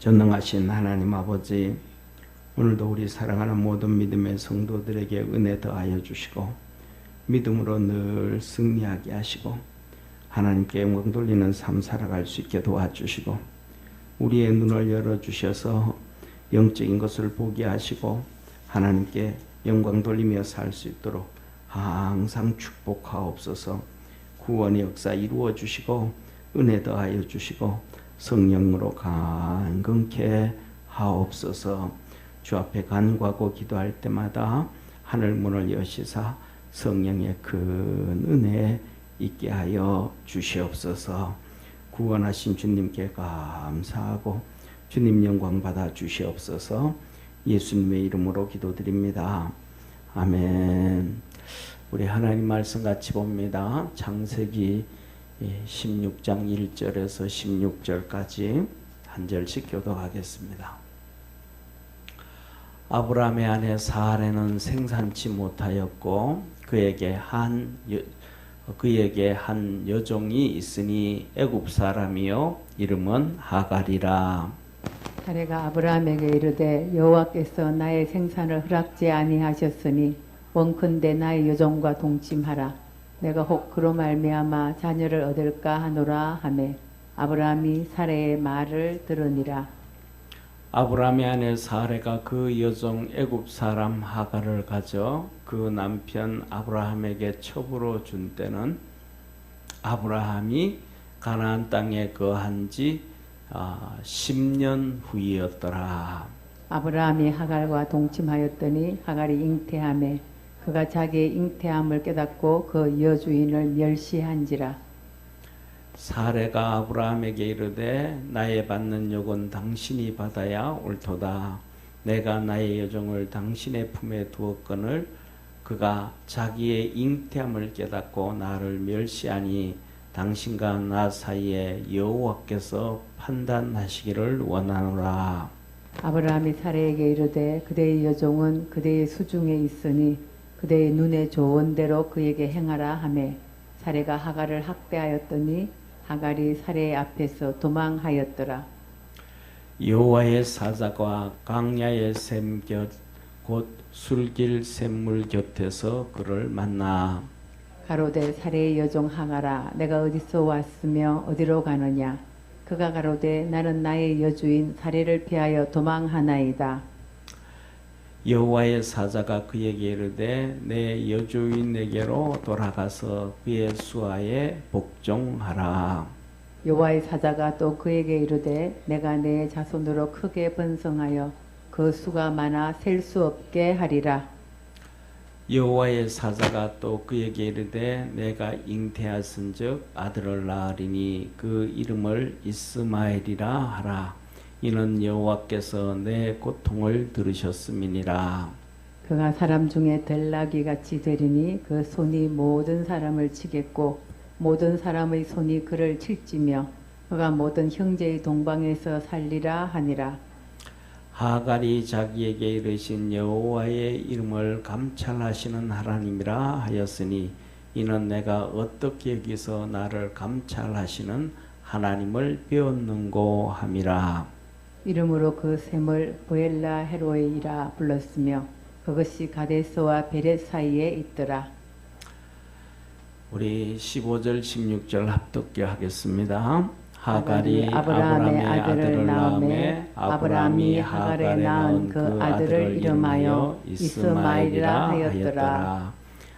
전능하신 하나님 아버지, 오늘도 우리 사랑하는 모든 믿음의 성도들에게 은혜 더하여 주시고 믿음으로 늘 승리하게 하시고 하나님께 영광 돌리는 삶 살아갈 수 있게 도와주시고 우리의 눈을 열어주셔서 영적인 것을 보게 하시고 하나님께 영광 돌리며 살 수 있도록 항상 축복하옵소서. 구원의 역사 이루어 주시고 은혜 더하여 주시고 성령으로 강건케 하옵소서. 주 앞에 간구하고 기도할 때마다 하늘 문을 여시사 성령의 큰 은혜 있게 하여 주시옵소서. 구원하신 주님께 감사하고 주님 영광 받아 주시옵소서. 예수님의 이름으로 기도드립니다. 아멘. 우리 하나님 말씀 같이 봅니다. 창세기 16장 1절에서 16절까지 한 절씩 교독하겠습니다. 아브라함의 아내 사라는 생산치 못하였고 그에게 한 여종이 있으니 애굽 사람이요 이름은 하갈이라. 사레가 아브라함에게 이르되 여호와께서 나의 생산을 허락지 아니하셨으니 원컨대 나의 여종과 동침하라. 내가 혹 그로 말미암아 자녀를 얻을까 하노라 하매 아브라함이 사레의 말을 들으니라. 아브라함의 아내 사레가 그 여종 애굽 사람 하갈을 가져 그 남편 아브라함에게 첩으로 준 때는 아브라함이 가나안 땅에 거한 지 10년 후이었더라. 아브라함이 하갈과 동침하였더니 하갈이 잉태하매 그가 자기의 잉태함을 깨닫고 그 여주인을 멸시한지라. 사레가 아브라함에게 이르되 나의 받는 욕은 당신이 받아야 옳도다. 내가 나의 여종을 당신의 품에 두었거늘 그가 자기의 잉태함을 깨닫고 나를 멸시하니 당신과 나 사이에 여호와께서 판단하시기를 원하노라. 아브라함이 사레에게 이르되 그대의 여종은 그대의 수중에 있으니 그대의 눈에 좋은 대로 그에게 행하라 하매 사레가 하갈을 학대하였더니 하갈이 사레의 앞에서 도망하였더라. 여호와의 사자가 광야의 샘 곁 곧 술길 샘물 곁에서 그를 만나 가로되 사레의 여종 하갈아 내가 어디서 왔으며 어디로 가느냐. 그가 가로되 나는 나의 여주인 사레를 피하여 도망하나이다. 여호와의 사자가 그에게 이르되 내 여주인에게로 돌아가서 그의 수하에 복종하라. 여호와의 사자가 또 그에게 이르되 내가 내 자손으로 크게 번성하여 그 수가 많아 셀 수 없게 하리라. 여호와의 사자가 또 그에게 이르되 내가 잉태하신즉 아들을 낳으리니 그 이름을 이스마엘이라 하라. 이는 여호와께서 내 고통을 들으셨음이니라. 그가 사람 중에 델라귀 같이 되리니 그 손이 모든 사람을 치겠고 모든 사람의 손이 그를 칠지며 그가 모든 형제의 동방에서 살리라 하니라. 하갈이 자기에게 이르신 여호와의 이름을 감찰하시는 하나님이라 하였으니 이는 내가 어떻게 여기서 나를 감찰하시는 하나님을 배웠는고 함이라. 이름으로 그 샘을 보엘라 헤로이라 불렀으며 그것이 가데스와 베렛 사이에 있더라. 우리 15절 16절 합독해 하겠습니다. 하갈이 아브라함의 아들을 낳음에 아브라함이 하갈에 낳은 그 아들을 이름하여 이스마엘이라 하였더라.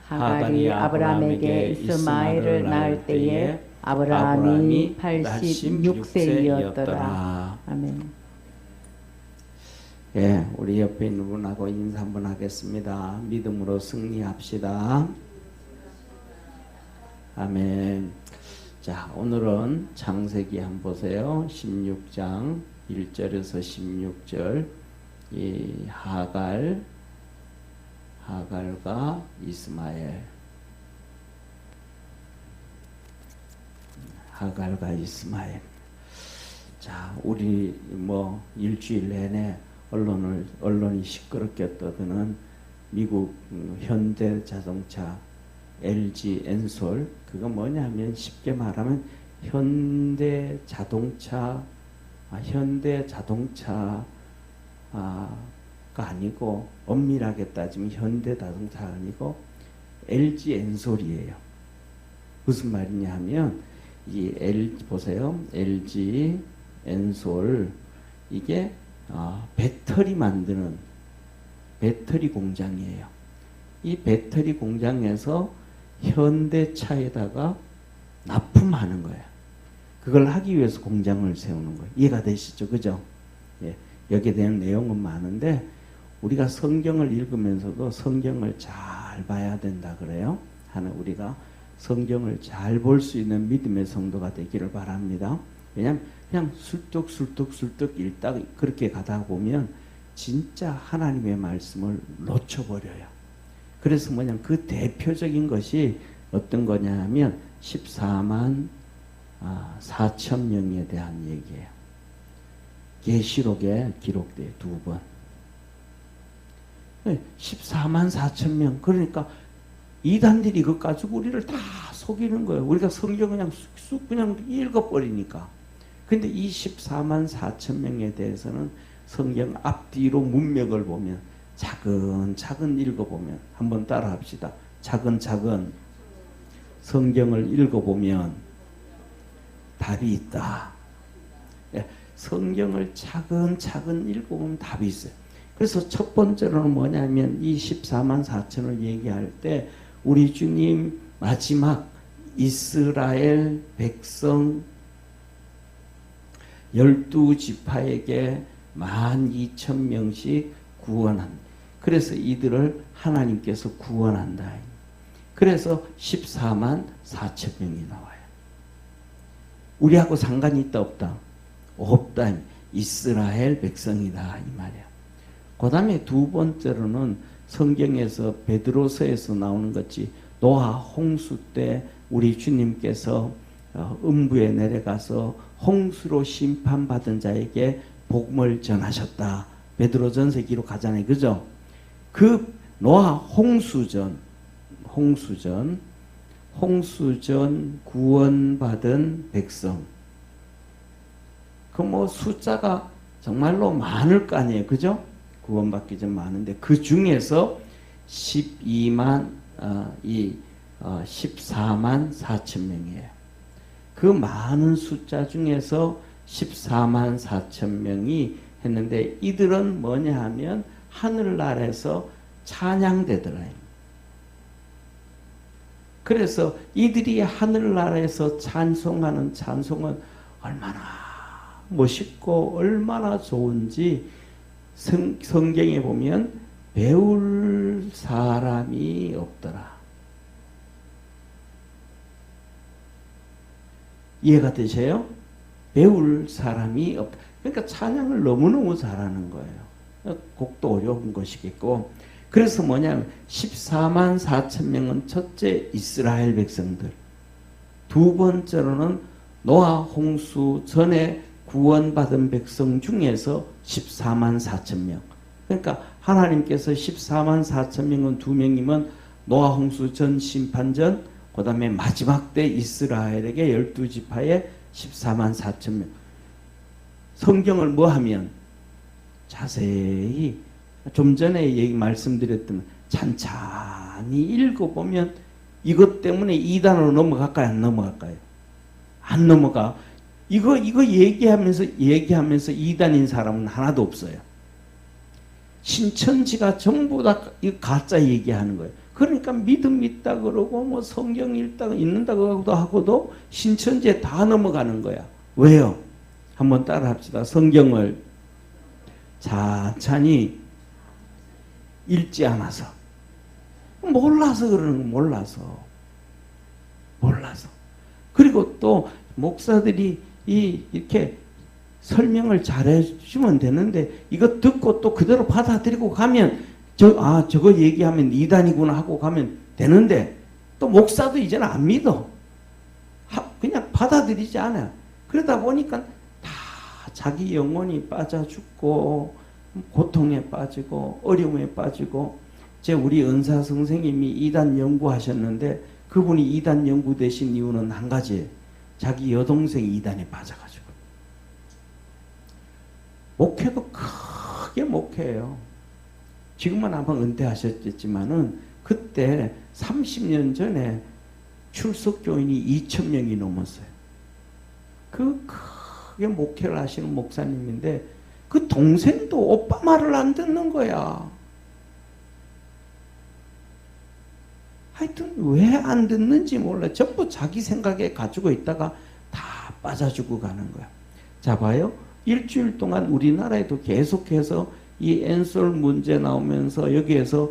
하갈이 아브라함에게 이스마엘을 낳을 때에 아브라함이 86세이었더라. 아멘. 예, 우리 옆에 있는 분하고 인사 한번 하겠습니다. 믿음으로 승리합시다. 아멘. 자, 오늘은 창세기 한번 보세요. 16장 1절에서 16절 이 하갈과 이스마엘. 하갈과 이스마엘. 자, 우리 일주일 내내 언론이 시끄럽게 떠드는 미국 현대 자동차 LG 엔솔 그거 뭐냐면 쉽게 말하면 현대 자동차 현대 자동차가 아니고 엄밀하게 따지면 현대 자동차가 아니고 LG 엔솔이에요. 무슨 말이냐 하면 이 LG 보세요. LG 엔솔 이게 배터리 만드는 배터리 공장이에요. 이 배터리 공장에서 현대차에다가 납품하는 거예요. 그걸 하기 위해서 공장을 세우는 거예요. 이해가 되시죠? 그죠? 예, 여기에 대한 내용은 많은데 우리가 성경을 읽으면서도 성경을 잘 봐야 된다 그래요. 하는 우리가 성경을 잘 볼 수 있는 믿음의 성도가 되기를 바랍니다. 왜냐하면 그냥 술떡 읽다 그렇게 가다 보면 진짜 하나님의 말씀을 놓쳐버려요. 그래서 뭐냐면 그 대표적인 것이 어떤 거냐 하면 14만 4천 명에 대한 얘기예요. 계시록에 기록돼요. 2번. 14만 4천 명. 그러니까 이단들이 이것 가지고 우리를 다 속이는 거예요. 우리가 성경 그냥 쑥 그냥 읽어버리니까. 근데 이 14만 4천 명에 대해서는 성경 앞뒤로 문맥을 보면 차근차근 읽어보면 한번 따라합시다. 차근차근 성경을 읽어보면 답이 있다. 성경을 차근차근 읽어보면 답이 있어요. 그래서 첫 번째로는 뭐냐면 이 14만 4천을 얘기할 때 우리 주님 마지막 이스라엘 백성 12지파에게 12,000명씩 구원한다. 그래서 이들을 하나님께서 구원한다. 그래서 14만 4천 명이 나와요. 우리하고 상관이 있다 없다? 없다. 이스라엘 백성이다 이 말이야. 그 다음에 두 번째로는 성경에서 베드로서에서 나오는 것이 노아 홍수 때 우리 주님께서 음부에 내려가서 홍수로 심판받은 자에게 복음을 전하셨다. 베드로전서 기록하잖아요. 그죠? 그 노아 홍수전 구원받은 백성. 그 뭐 숫자가 정말로 많을 거 아니에요. 그죠? 구원받기 전 많은데 그 중에서 14만 4천 명이에요. 그 많은 숫자 중에서 14만 4천 명이 했는데 이들은 뭐냐 하면 하늘나라에서 찬양되더라. 그래서 이들이 하늘나라에서 찬송하는 찬송은 얼마나 멋있고 얼마나 좋은지 성경에 보면 배울 사람이 없더라. 이해가 되세요? 배울 사람이 없다. 그러니까 찬양을 너무너무 잘하는 거예요. 곡도 어려운 것이겠고. 그래서 뭐냐면 14만 4천 명은 첫째 이스라엘 백성들. 두 번째로는 노아 홍수 전에 구원받은 백성 중에서 14만 4천 명. 그러니까 하나님께서 14만 4천 명은 두 명이면 노아 홍수 전 심판 전 그 다음에 마지막 때 이스라엘에게 12지파에 14만 4천 명. 성경을 뭐 하면 자세히 좀 전에 말씀드렸던 찬찬히 읽어보면 이것 때문에 이단으로 넘어갈까요? 안 넘어갈까요? 안 넘어가. 이거 얘기하면서 이단인 사람은 하나도 없어요. 신천지가 전부 다 가짜 얘기하는 거예요. 그러니까 믿음 있다 그러고 뭐 성경 읽는다고 하고도 신천지에 다 넘어가는 거야. 왜요? 한번 따라 합시다. 성경을 찬찬히 읽지 않아서. 몰라서 그러는 거. 몰라서. 그리고 또 목사들이 이렇게 설명을 잘해주면 되는데 이거 듣고 또 그대로 받아들이고 가면 저거 얘기하면 이단이구나 하고 가면 되는데 또 목사도 이제는 안 믿어. 그냥 받아들이지 않아요. 그러다 보니까 다 자기 영혼이 빠져 죽고 고통에 빠지고 어려움에 빠지고 우리 은사 선생님이 이단 연구하셨는데 그분이 이단 연구되신 이유는 한 가지예요. 자기 여동생이 이단에 빠져가지고 목회도 크게 목회해요. 지금은 아마 은퇴하셨겠지만은 그때 30년 전에 출석 교인이 2,000명이 넘었어요. 그 크게 목회를 하시는 목사님인데 그 동생도 오빠 말을 안 듣는 거야. 하여튼 왜 안 듣는지 몰라. 전부 자기 생각에 가지고 있다가 다 빠져주고 가는 거야. 자 봐요. 일주일 동안 우리나라에도 계속해서 이 엔솔 문제 나오면서 여기에서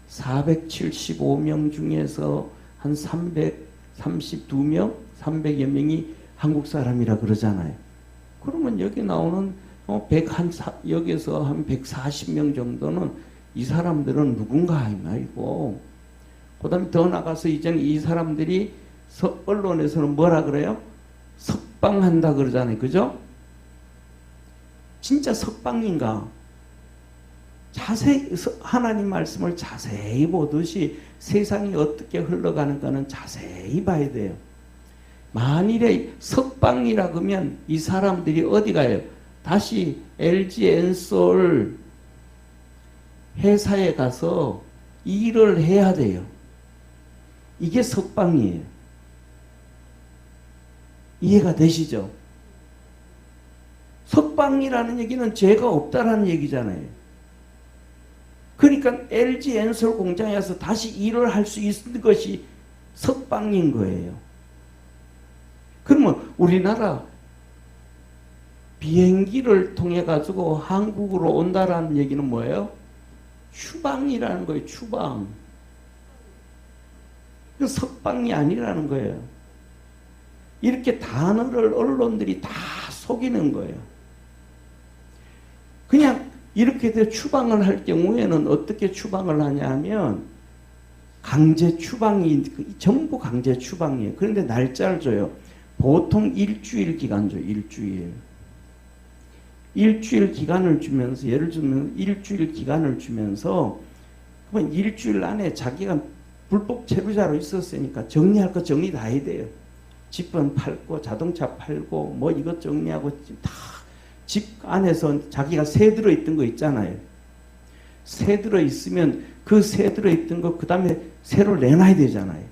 475명 중에서 한 332명, 300여 명이 한국 사람이라 그러잖아요. 그러면 여기 나오는 여기서 한 140명 정도는 이 사람들은 누군가 이 말이고, 그 다음에 더 나가서 이제는 이 사람들이 언론에서는 뭐라 그래요? 석방한다 그러잖아요. 그죠? 진짜 석방인가? 자세히 하나님 말씀을 자세히 보듯이 세상이 어떻게 흘러가는가는 자세히 봐야 돼요. 만일에 석방이라 그러면 이 사람들이 어디 가요? 다시 LG 엔솔 회사에 가서 일을 해야 돼요. 이게 석방이에요. 이해가 되시죠? 석방이라는 얘기는 죄가 없다라는 얘기잖아요. 그러니까 LG 엔솔 공장에서 다시 일을 할 수 있는 것이 석방인 거예요. 그러면 우리나라 비행기를 통해 가지고 한국으로 온다라는 얘기는 뭐예요? 추방이라는 거예요. 추방. 그 석방이 아니라는 거예요. 이렇게 단어를 언론들이 다 속이는 거예요. 그냥 이렇게 돼 추방을 할 경우에는 어떻게 추방을 하냐 하면 강제 추방이 전부 강제 추방이에요. 그런데 날짜를 줘요. 보통 일주일 기간 줘요. 일주일 기간을 주면서, 예를 들면 일주일 기간을 주면서 그러면 일주일 안에 자기가 불법 체류자로 있었으니까 정리할 거 정리 다 해야 돼요. 집은 팔고 자동차 팔고 뭐 이것 정리하고 다 집 안에서 자기가 새 들어있던 거 있잖아요. 새 들어있으면 그 새 들어있던 거 그 다음에 새로 내놔야 되잖아요.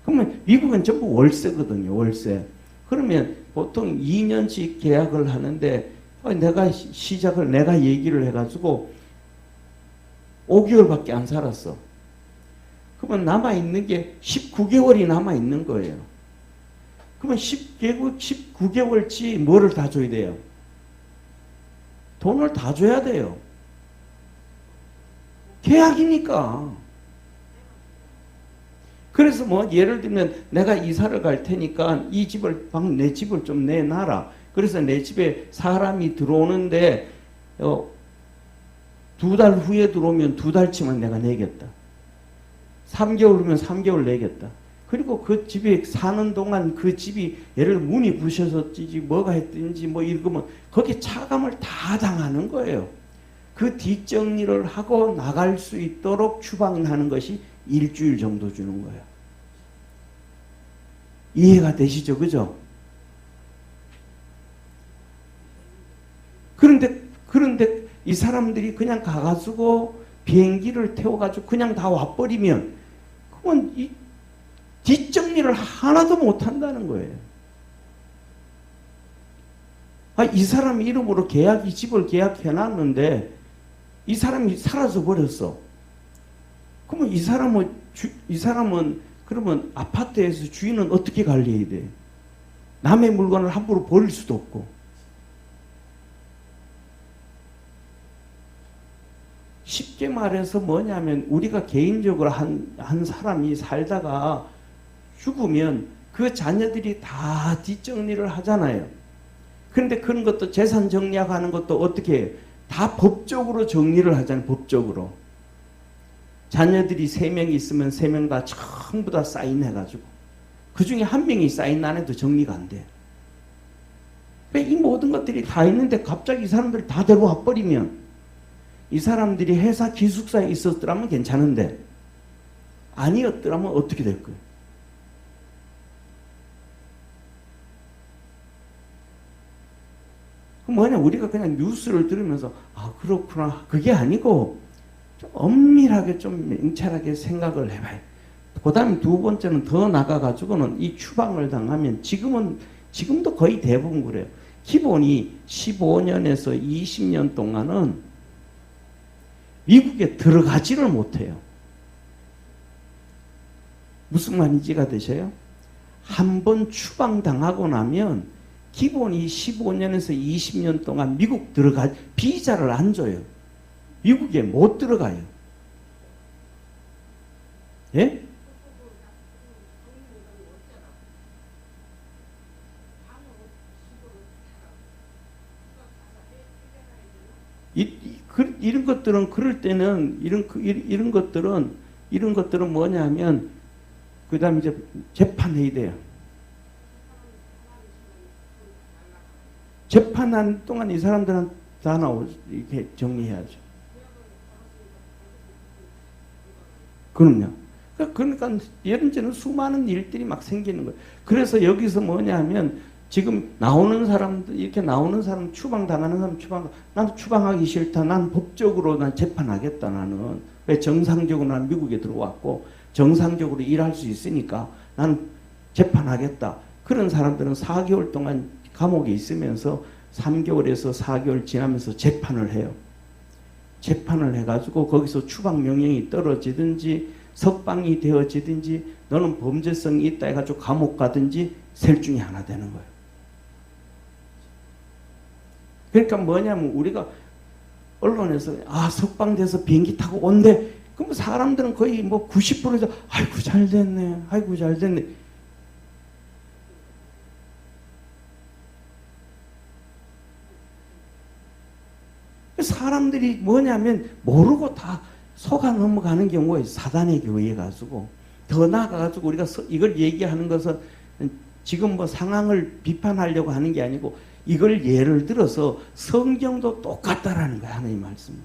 그러면 미국은 전부 월세거든요. 월세. 그러면 보통 2년씩 계약을 하는데 내가 얘기를 해가지고 5개월밖에 안 살았어. 그러면 남아있는 게 19개월이 남아있는 거예요. 그러면 19개월치 뭐를 다 줘야 돼요? 돈을 다 줘야 돼요. 계약이니까. 그래서 뭐 예를 들면 내가 이사를 갈 테니까 이 집을 내 집을 좀 내놔라. 그래서 내 집에 사람이 들어오는데 2달 후에 들어오면 2달치만 내가 내겠다. 3개월이면 3개월 내겠다. 그리고 그 집에 사는 동안 그 집이 예를 들어 문이 부셔졌지 뭐가 했든지 뭐 이러면 거기에 차감을 다 당하는 거예요. 그 뒷정리를 하고 나갈 수 있도록 추방하는 것이 일주일 정도 주는 거예요. 이해가 되시죠? 그죠? 그런데 이 사람들이 그냥 가가지고 비행기를 태워가지고 그냥 다 와버리면 그건 이 뒷정리를 하나도 못한다는 거예요. 이 사람 이름으로 집을 계약해놨는데 이 사람이 사라져 버렸어. 그러면 이 사람은 그러면 아파트에서 주인은 어떻게 관리해야 돼? 남의 물건을 함부로 버릴 수도 없고. 쉽게 말해서 뭐냐면 우리가 개인적으로 한 사람이 살다가 죽으면 그 자녀들이 다 뒷정리를 하잖아요. 그런데 그런 것도 재산 정리하는 것도 어떻게 해요? 다 법적으로 정리를 하잖아요. 법적으로. 자녀들이 3명 있으면 3명 다 전부 다 사인해가지고 그 중에 1명이 사인 안 해도 정리가 안 돼. 이 모든 것들이 다 있는데 갑자기 이 사람들이 다 데려와 버리면 이 사람들이 회사 기숙사에 있었더라면 괜찮은데 아니었더라면 어떻게 될 거예요? 뭐냐, 우리가 그냥 뉴스를 들으면서 아 그렇구나, 그게 아니고 좀 엄밀하게 좀 명찰하게 생각을 해봐요. 그 다음에 두 번째는 더 나가가지고는 이 추방을 당하면 지금도 거의 대부분 그래요. 기본이 15년에서 20년 동안은 미국에 들어가지를 못해요. 무슨 말인지 이해가 되셔요? 한 번 추방당하고 나면 기본이 15년에서 20년 동안 미국 비자를 안 줘요. 미국에 못 들어가요. 예? 이런 것들은 그럴 때는 이런 것들은 뭐냐면 그다음 이제 재판해야 돼요. 재판한 동안 이 사람들은 다 이렇게 정리해야죠. 그럼요. 그러니까 이런저런 수많은 일들이 막 생기는 거예요. 그래서 여기서 뭐냐면 지금 나오는 사람들, 이렇게 나오는 사람, 추방당하는 사람, 나는 추방하기 싫다. 난 법적으로 난 재판하겠다. 나는. 왜 정상적으로 난 미국에 들어왔고 정상적으로 일할 수 있으니까 나는 재판하겠다. 그런 사람들은 4개월 동안 감옥에 있으면서 3개월에서 4개월 지나면서 재판을 해요. 재판을 해가지고 거기서 추방 명령이 떨어지든지 석방이 되어지든지 너는 범죄성이 있다 해가지고 감옥 가든지 셋 중에 하나 되는 거예요. 그러니까 뭐냐면 우리가 언론에서 석방돼서 비행기 타고 온대. 그럼 사람들은 거의 뭐 90%에서 아이고 잘 됐네. 아이고 잘 됐네. 사람들이 뭐냐면 모르고 다 속아 넘어가는 경우에 사단에게 의해 가지고 더 나아가가지고 우리가 이걸 얘기하는 것은 지금 뭐 상황을 비판하려고 하는 게 아니고 이걸 예를 들어서 성경도 똑같다라는 거야. 하나님 말씀도.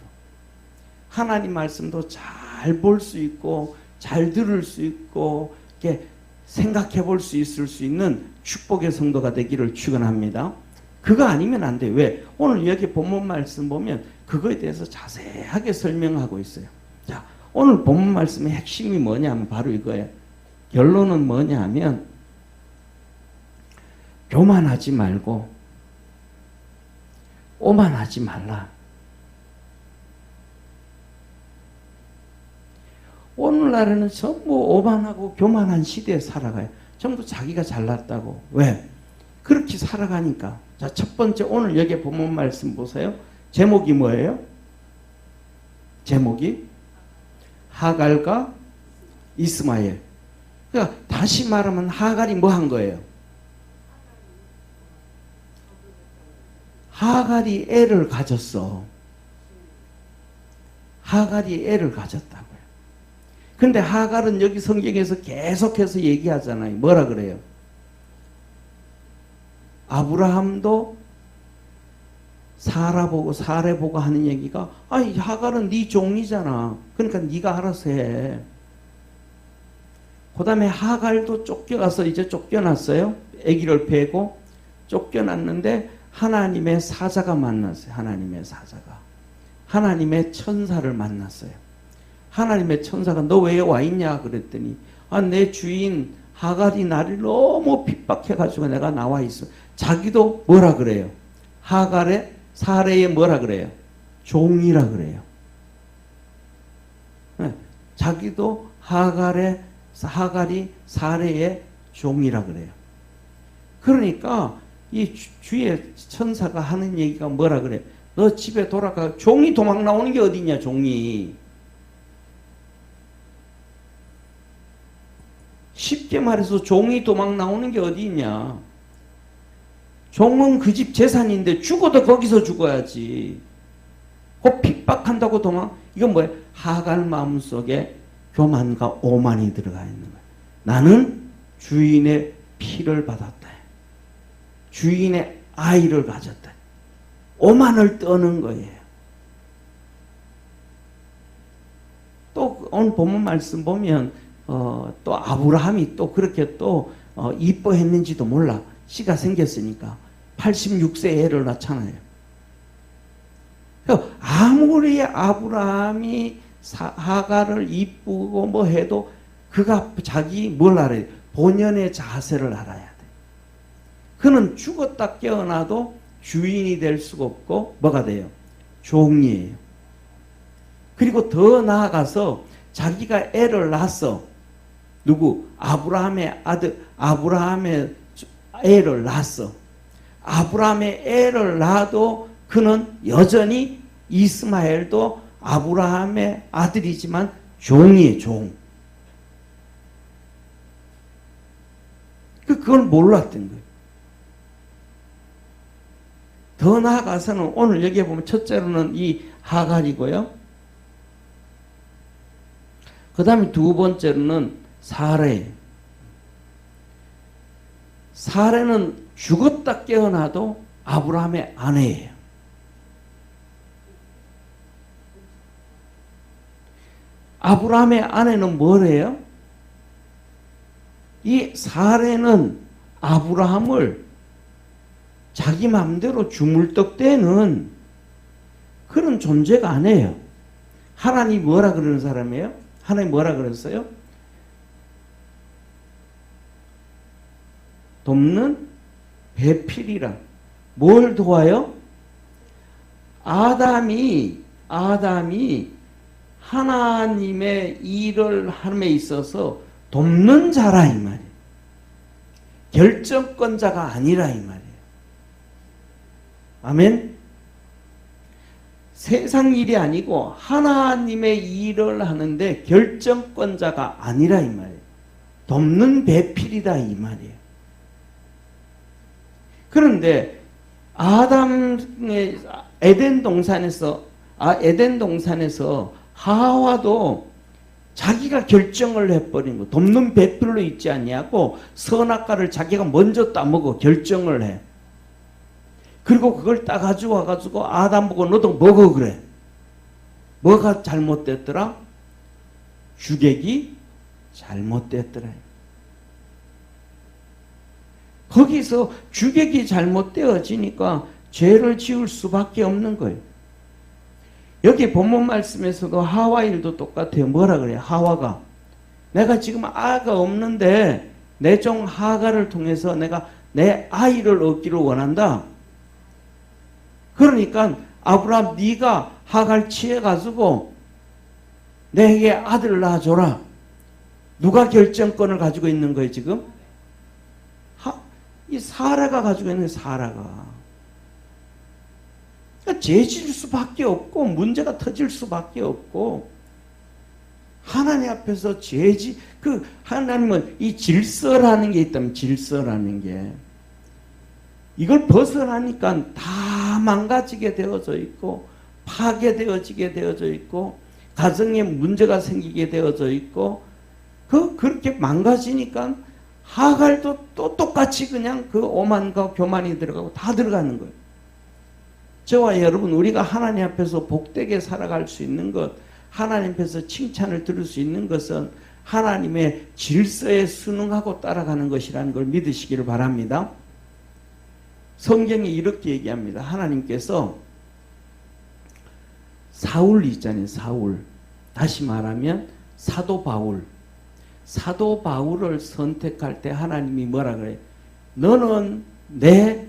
하나님 말씀도 잘 볼 수 있고 잘 들을 수 있고 이렇게 생각해 볼 수 있을 수 있는 축복의 성도가 되기를 축원합니다. 그거 아니면 안 돼. 왜? 오늘 여기 본문 말씀 보면 그거에 대해서 자세하게 설명하고 있어요. 자, 오늘 본문 말씀의 핵심이 뭐냐면 바로 이거예요. 결론은 뭐냐면 교만하지 말고 오만하지 말라. 오늘날에는 전부 오만하고 교만한 시대에 살아가요. 전부 자기가 잘났다고. 왜? 그렇게 살아가니까. 자, 첫 번째 오늘 여기 본문 말씀 보세요. 제목이 뭐예요? 제목이 하갈과 이스마엘. 그러니까 다시 말하면 하갈이 뭐 한 거예요? 하갈이 애를 가졌어. 하갈이 애를 가졌다고요. 근데 하갈은 여기 성경에서 계속해서 얘기하잖아요. 뭐라 그래요? 아브라함도 사라 보고 사례 보고 하는 얘기가 하갈은 네 종이잖아. 그러니까 네가 알아서 해. 그 다음에 하갈도 쫓겨가서 이제 쫓겨났어요. 아기를 베고 쫓겨났는데 하나님의 사자가 만났어요. 하나님의 사자가. 하나님의 천사를 만났어요. 하나님의 천사가 너 왜 와 있냐 그랬더니 내 주인 하갈이 나를 너무 핍박해가지고 내가 나와 있어. 자기도 뭐라 그래요? 하갈의 사례에 뭐라 그래요? 종이라 그래요. 네. 자기도 하갈이 사례의 종이라 그래요. 그러니까 이 주의 천사가 하는 얘기가 뭐라 그래? 너 집에 돌아가. 종이 도망 나오는 게 어디냐? 종이. 쉽게 말해서 종이 도망 나오는 게 어디 있냐? 종은 그 집 재산인데 죽어도 거기서 죽어야지. 그 핍박한다고 도망. 이건 뭐야? 하갈 마음속에 교만과 오만이 들어가 있는 거야. 나는 주인의 피를 받았다. 주인의 아이를 가졌다. 오만을 떠는 거예요. 또 오늘 본문 말씀 보면 또 아브라함이 또 그렇게 또 이뻐했는지도 몰라. 씨가 생겼으니까 86세 애를 낳잖아요. 아무리 아브라함이 하갈을 이쁘고 뭐 해도 그가 자기 뭘 알아야 돼? 본연의 자세를 알아야 돼. 그는 죽었다 깨어나도 주인이 될 수가 없고 뭐가 돼요? 종이에요. 그리고 더 나아가서 자기가 애를 낳았어. 누구? 아브라함의 아들, 아브라함의 애를 낳았어. 아브라함의 애를 낳아도 그는 여전히 이스마엘도 아브라함의 아들이지만 종이에요, 종. 그걸 몰랐던 거예요. 더 나아가서는 오늘 여기에 보면 첫째로는 이 하갈이고요. 그 다음에 두 번째로는 사레. 사레는 죽었다 깨어나도 아브라함의 아내예요. 아브라함의 아내는 뭐래요? 이 사레는 아브라함을 자기 마음대로 주물떡대는 그런 존재가 아니에요. 하나님이 뭐라 그러는 사람이에요? 하나님 뭐라 그랬어요? 돕는 배필이라. 뭘 도와요? 아담이 하나님의 일을 함에 있어서 돕는 자라 이 말이에요. 결정권자가 아니라 이 말이에요. 아멘. 세상 일이 아니고 하나님의 일을 하는데 결정권자가 아니라 이 말이에요. 돕는 배필이다 이 말이에요. 그런데 아담의 에덴 동산에서 하와도 자기가 결정을 해버린 거, 돕는 배필로 있지 않냐고 선악과를 자기가 먼저 따먹어 결정을 해. 그리고 그걸 따가지고 와가지고 아담 보고 너도 먹어 그래. 뭐가 잘못됐더라? 주객이 잘못됐더라. 거기서 주객이 잘못되어지니까 죄를 지을 수밖에 없는 거예요. 여기 본문 말씀에서도 하와 일도 똑같아요. 뭐라 그래요? 하와가 내가 지금 아가 없는데 내 종 하갈을 통해서 내가 내 아이를 얻기를 원한다. 그러니까 아브라함 네가 하갈 취해가지고 내게 아들을 낳아줘라. 누가 결정권을 가지고 있는 거예요 지금? 이 사라가 가지고 있는 사라가. 그러니까 죄질 수밖에 없고 문제가 터질 수밖에 없고 하나님 앞에서 하나님은 이 질서라는 게 있다면 질서라는 게 이걸 벗어나니까 다 망가지게 되어져 있고 파괴되어지게 되어져 있고 가정에 문제가 생기게 되어져 있고 그렇게 망가지니까 하갈도 또 똑같이 그냥 그 오만과 교만이 들어가고 다 들어가는 거예요. 저와 여러분 우리가 하나님 앞에서 복되게 살아갈 수 있는 것, 하나님 앞에서 칭찬을 들을 수 있는 것은 하나님의 질서에 순응하고 따라가는 것이라는 걸 믿으시기를 바랍니다. 성경이 이렇게 얘기합니다. 하나님께서 사울 있잖아요. 사울. 다시 말하면 사도 바울. 사도 바울을 선택할 때 하나님이 뭐라 그래요? 너는 내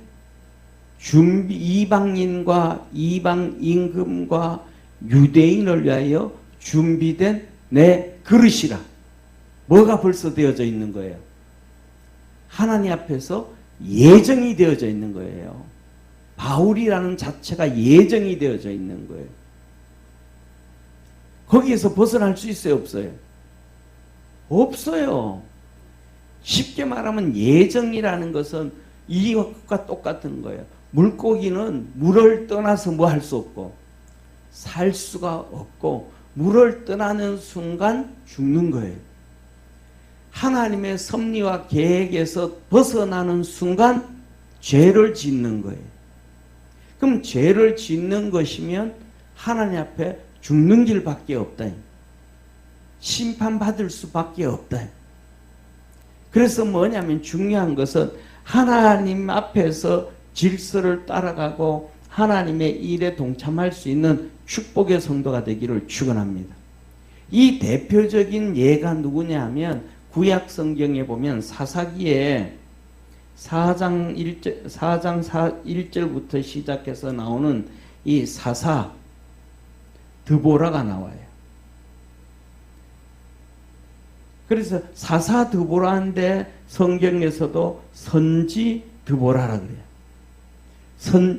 이방인과 이방 임금과 유대인을 위하여 준비된 내 그릇이라. 뭐가 벌써 되어져 있는 거예요? 하나님 앞에서 예정이 되어져 있는 거예요. 바울이라는 자체가 예정이 되어져 있는 거예요. 거기에서 벗어날 수 있어요? 없어요? 없어요. 쉽게 말하면 예정이라는 것은 이것과 똑같은 거예요. 물고기는 물을 떠나서 뭐 할 수 없고 살 수가 없고 물을 떠나는 순간 죽는 거예요. 하나님의 섭리와 계획에서 벗어나는 순간 죄를 짓는 거예요. 그럼 죄를 짓는 것이면 하나님 앞에 죽는 길밖에 없다. 심판받을 수밖에 없다. 그래서 뭐냐면 중요한 것은 하나님 앞에서 질서를 따라가고 하나님의 일에 동참할 수 있는 축복의 성도가 되기를 축원합니다. 이 대표적인 예가 누구냐 하면 구약 성경에 보면 사사기에 4장 1절부터 시작해서 나오는 이 사사 드보라가 나와요. 그래서 사사 드보라인데 성경에서도 선지 드보라라 그래요.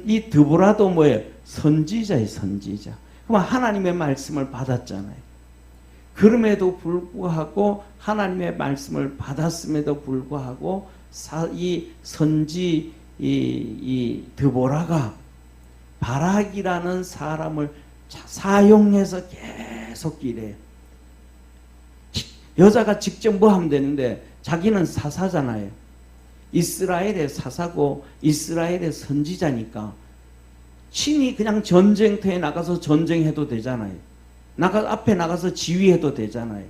이 드보라도 뭐예요? 선지자예요, 선지자. 그럼 하나님의 말씀을 받았잖아요. 그럼에도 불구하고 하나님의 말씀을 받았음에도 불구하고 이 선지 이 드보라가 바락이라는 사람을 사용해서 계속 일해요. 여자가 직접 뭐 하면 되는데 자기는 사사잖아요. 이스라엘의 사사고 이스라엘의 선지자니까 친히 그냥 전쟁터에 나가서 전쟁해도 되잖아요. 앞에 나가서 지휘해도 되잖아요.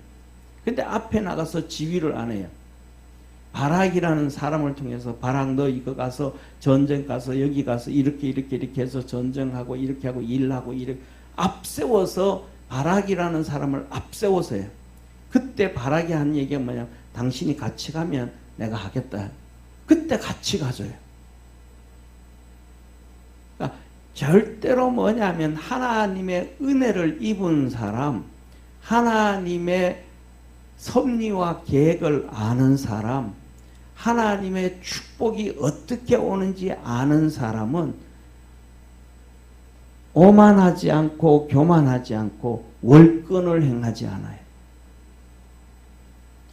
근데 앞에 나가서 지휘를 안 해요. 바락이라는 사람을 통해서 바락 너 이거 가서 전쟁 가서 여기 가서 이렇게 해서 전쟁하고 이렇게 하고 일하고 이렇게 앞세워서 바락이라는 사람을 앞세워서요. 그때 바락이 한 얘기가 뭐냐? 당신이 같이 가면 내가 하겠다. 그때 같이 가줘요. 그러니까 절대로 뭐냐면 하나님의 은혜를 입은 사람, 하나님의 섭리와 계획을 아는 사람, 하나님의 축복이 어떻게 오는지 아는 사람은 오만하지 않고 교만하지 않고 월권을 행하지 않아요.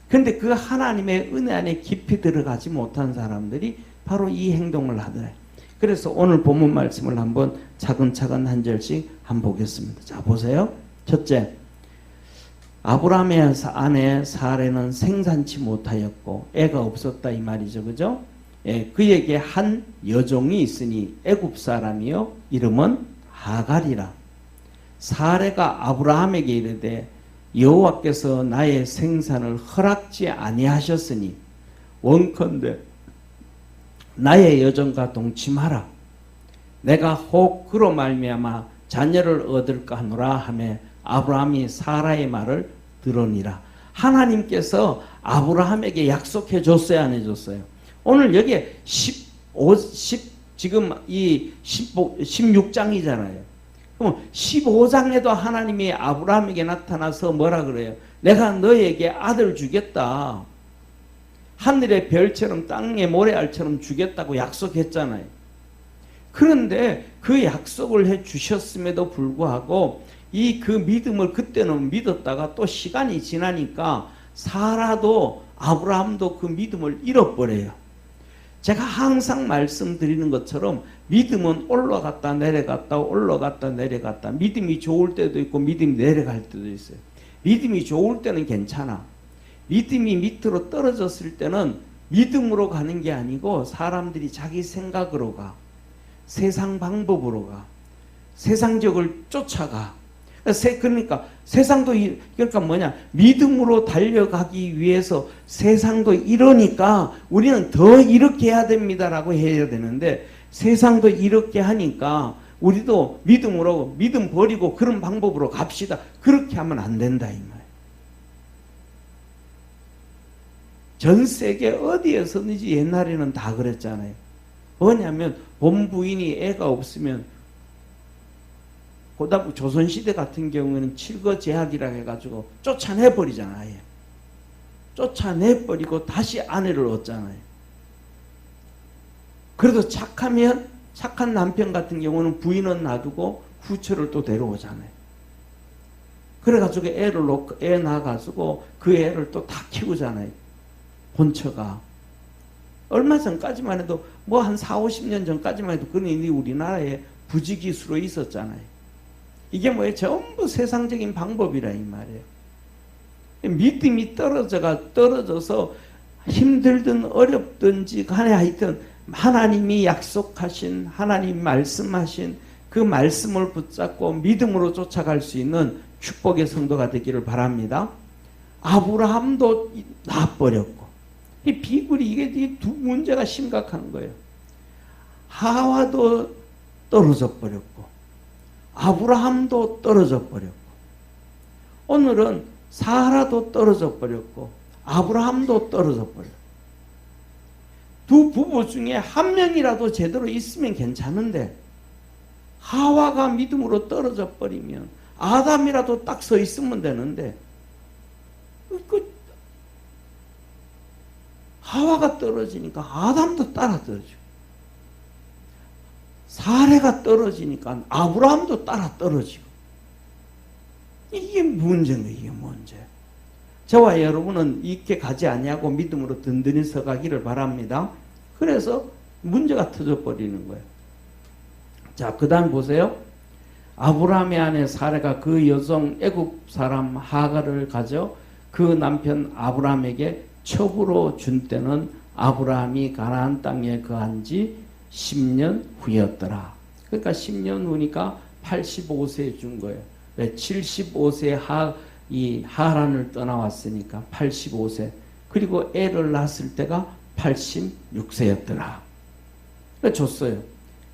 그런데 그 하나님의 은혜 안에 깊이 들어가지 못한 사람들이 바로 이 행동을 하더래요. 그래서 오늘 본문 말씀을 한번 차근차근 한 절씩 한번 보겠습니다. 자, 보세요. 첫째, 아브라함의 아내 사레는 생산치 못하였고 애가 없었다 이 말이죠. 그죠? 예, 그에게 한 여종이 있으니 애굽 사람이요 이름은 하갈이라. 사레가 아브라함에게 이르되 여호와께서 나의 생산을 허락지 아니하셨으니 원컨대 나의 여종과 동침하라. 내가 혹 그로 말미암아 자녀를 얻을까 하노라 하며 아브라함이 사라의 말을 들으니라. 하나님께서 아브라함에게 약속해 줬어요, 안 해줬어요? 오늘 여기에 지금 이 16장이잖아요. 그럼 15장에도 하나님이 아브라함에게 나타나서 뭐라 그래요? 내가 너에게 아들 주겠다. 하늘의 별처럼 땅의 모래알처럼 주겠다고 약속했잖아요. 그런데 그 약속을 해 주셨음에도 불구하고 그 믿음을 그때는 믿었다가 또 시간이 지나니까 사라도 아브라함도 그 믿음을 잃어버려요. 제가 항상 말씀드리는 것처럼 믿음은 올라갔다 내려갔다 올라갔다 내려갔다, 믿음이 좋을 때도 있고 믿음이 내려갈 때도 있어요. 믿음이 좋을 때는 괜찮아. 믿음이 밑으로 떨어졌을 때는 믿음으로 가는 게 아니고 사람들이 자기 생각으로 가, 세상 방법으로 가, 세상적을 쫓아가. 그러니까 세상도 그러니까 뭐냐, 믿음으로 달려가기 위해서 세상도 이러니까 우리는 더 이렇게 해야 됩니다라고 해야 되는데 세상도 이렇게 하니까 우리도 믿음으로 믿음 버리고 그런 방법으로 갑시다. 그렇게 하면 안 된다 이 말. 전 세계 어디에서든지 옛날에는 다 그랬잖아요. 뭐냐면 본부인이 애가 없으면 그다음 조선시대 같은 경우에는 칠거제약이라 해가지고 쫓아내버리잖아요. 아예. 쫓아내버리고 다시 아내를 얻잖아요. 그래도 착하면 착한 남편 같은 경우는 부인은 놔두고 후처를 또 데려오잖아요. 그래가지고 애를 놓고 애 낳아가지고 그 애를 또 다 키우잖아요. 본처가. 얼마 전까지만 해도 뭐 한 40-50년 전까지만 해도 그런 일이 우리나라에 부지기수로 있었잖아요. 이게 뭐예요? 전부 세상적인 방법이라 이 말이에요. 믿음이 떨어져서 힘들든 어렵든지 간에 하여튼 하나님이 약속하신, 하나님 말씀하신 그 말씀을 붙잡고 믿음으로 쫓아갈 수 있는 축복의 성도가 되기를 바랍니다. 아브라함도 나버렸고, 이 비굴이 이게 두 문제가 심각한 거예요. 하와도 떨어져 버렸고 아브라함도 떨어져 버렸고 오늘은 사라도 떨어져 버렸고 아브라함도 떨어져 버렸고 두 부부 중에 한 명이라도 제대로 있으면 괜찮은데 하와가 믿음으로 떨어져 버리면 아담이라도 딱 서 있으면 되는데 하와가 떨어지니까 아담도 따라 떨어지고 사레가 떨어지니까 아브라함도 따라 떨어지고 이게 문제인 거예요. 이게 문제. 저와 여러분은 이렇게 가지 아니하고 믿음으로 든든히 서가기를 바랍니다. 그래서 문제가 터져버리는 거예요. 자, 그 다음 보세요. 아브라함의 아내 사레가 그 여성 애굽 사람 하갈을 가져 그 남편 아브라함에게 첩으로 준 때는 아브라함이 가나안 땅에 거한 지 10년 후였더라. 그러니까 10년 후니까 85세에 준 거예요. 왜? 75세에 이 하란을 떠나왔으니까 85세. 그리고 애를 낳았을 때가 86세였더라. 그래서 줬어요.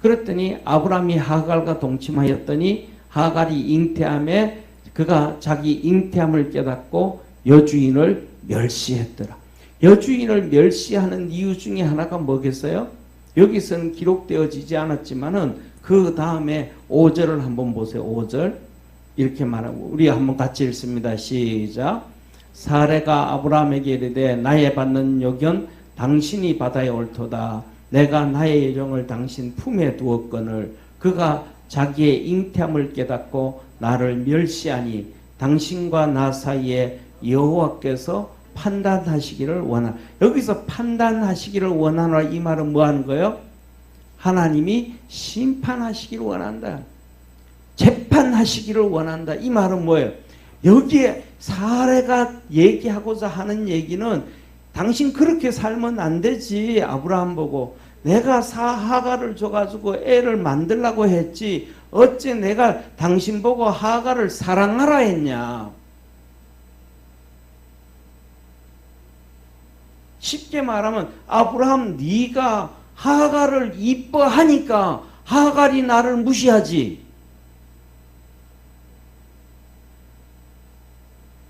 그랬더니 아브라함이 하갈과 동침하였더니 하갈이 잉태함에 그가 자기 잉태함을 깨닫고 여주인을 멸시했더라. 여주인을 멸시하는 이유 중에 하나가 뭐겠어요? 여기서는 기록되어지지 않았지만은 그 다음에 5절을 한번 보세요. 5절 이렇게 말하고 우리 한번 같이 읽습니다. 시작. 사레가 아브라함에게 이르되 나의 받는 요견 당신이 받아야 옳도다. 내가 나의 예정을 당신 품에 두었거늘 그가 자기의 잉태함을 깨닫고 나를 멸시하니 당신과 나 사이에 여호와께서 판단하시기를 원하나. 여기서 판단하시기를 원하노라 이 말은 뭐 하는 거예요? 하나님이 심판하시기를 원한다. 재판하시기를 원한다. 이 말은 뭐예요? 여기에 사례가 얘기하고자 하는 얘기는 당신 그렇게 살면 안 되지. 아브라함 보고 내가 하갈을 줘가지고 애를 만들라고 했지 어째 내가 당신 보고 하갈을 사랑하라 했냐. 쉽게 말하면 아브라함 네가 하갈을 이뻐하니까 하갈이 나를 무시하지.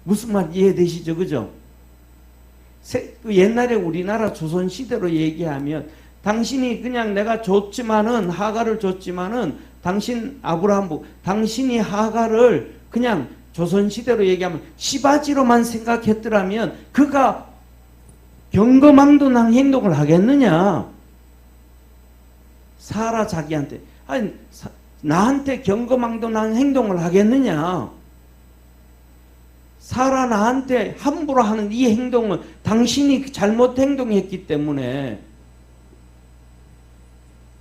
무슨 말 이해되시죠? 그죠? 옛날에 우리나라 조선시대로 얘기하면 당신이 그냥 내가 줬지만은 하갈을 줬지만은 당신 아브라함 당신이 하갈을 그냥 조선시대로 얘기하면 시바지로만 생각했더라면 그가 경거망동한 행동을 하겠느냐? 사라 자기한테 아니 나한테 경거망동한 행동을 하겠느냐? 사라 나한테 함부로 하는 이 행동은 당신이 잘못 행동했기 때문에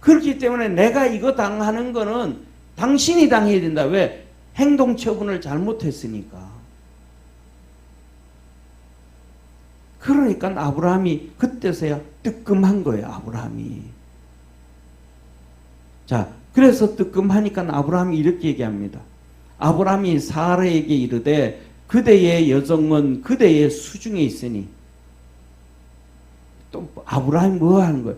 그렇기 때문에 내가 이거 당하는 거는 당신이 당해야 된다. 왜? 행동 처분을 잘못했으니까. 그러니까 아브라함이 그때서야 뜨끔한 거예요. 아브라함이. 자, 그래서 뜨끔하니까 아브라함이 이렇게 얘기합니다. 아브라함이 사라에게 이르되 그대의 여정은 그대의 수중에 있으니. 또 아브라함이 뭐 하는 거예요?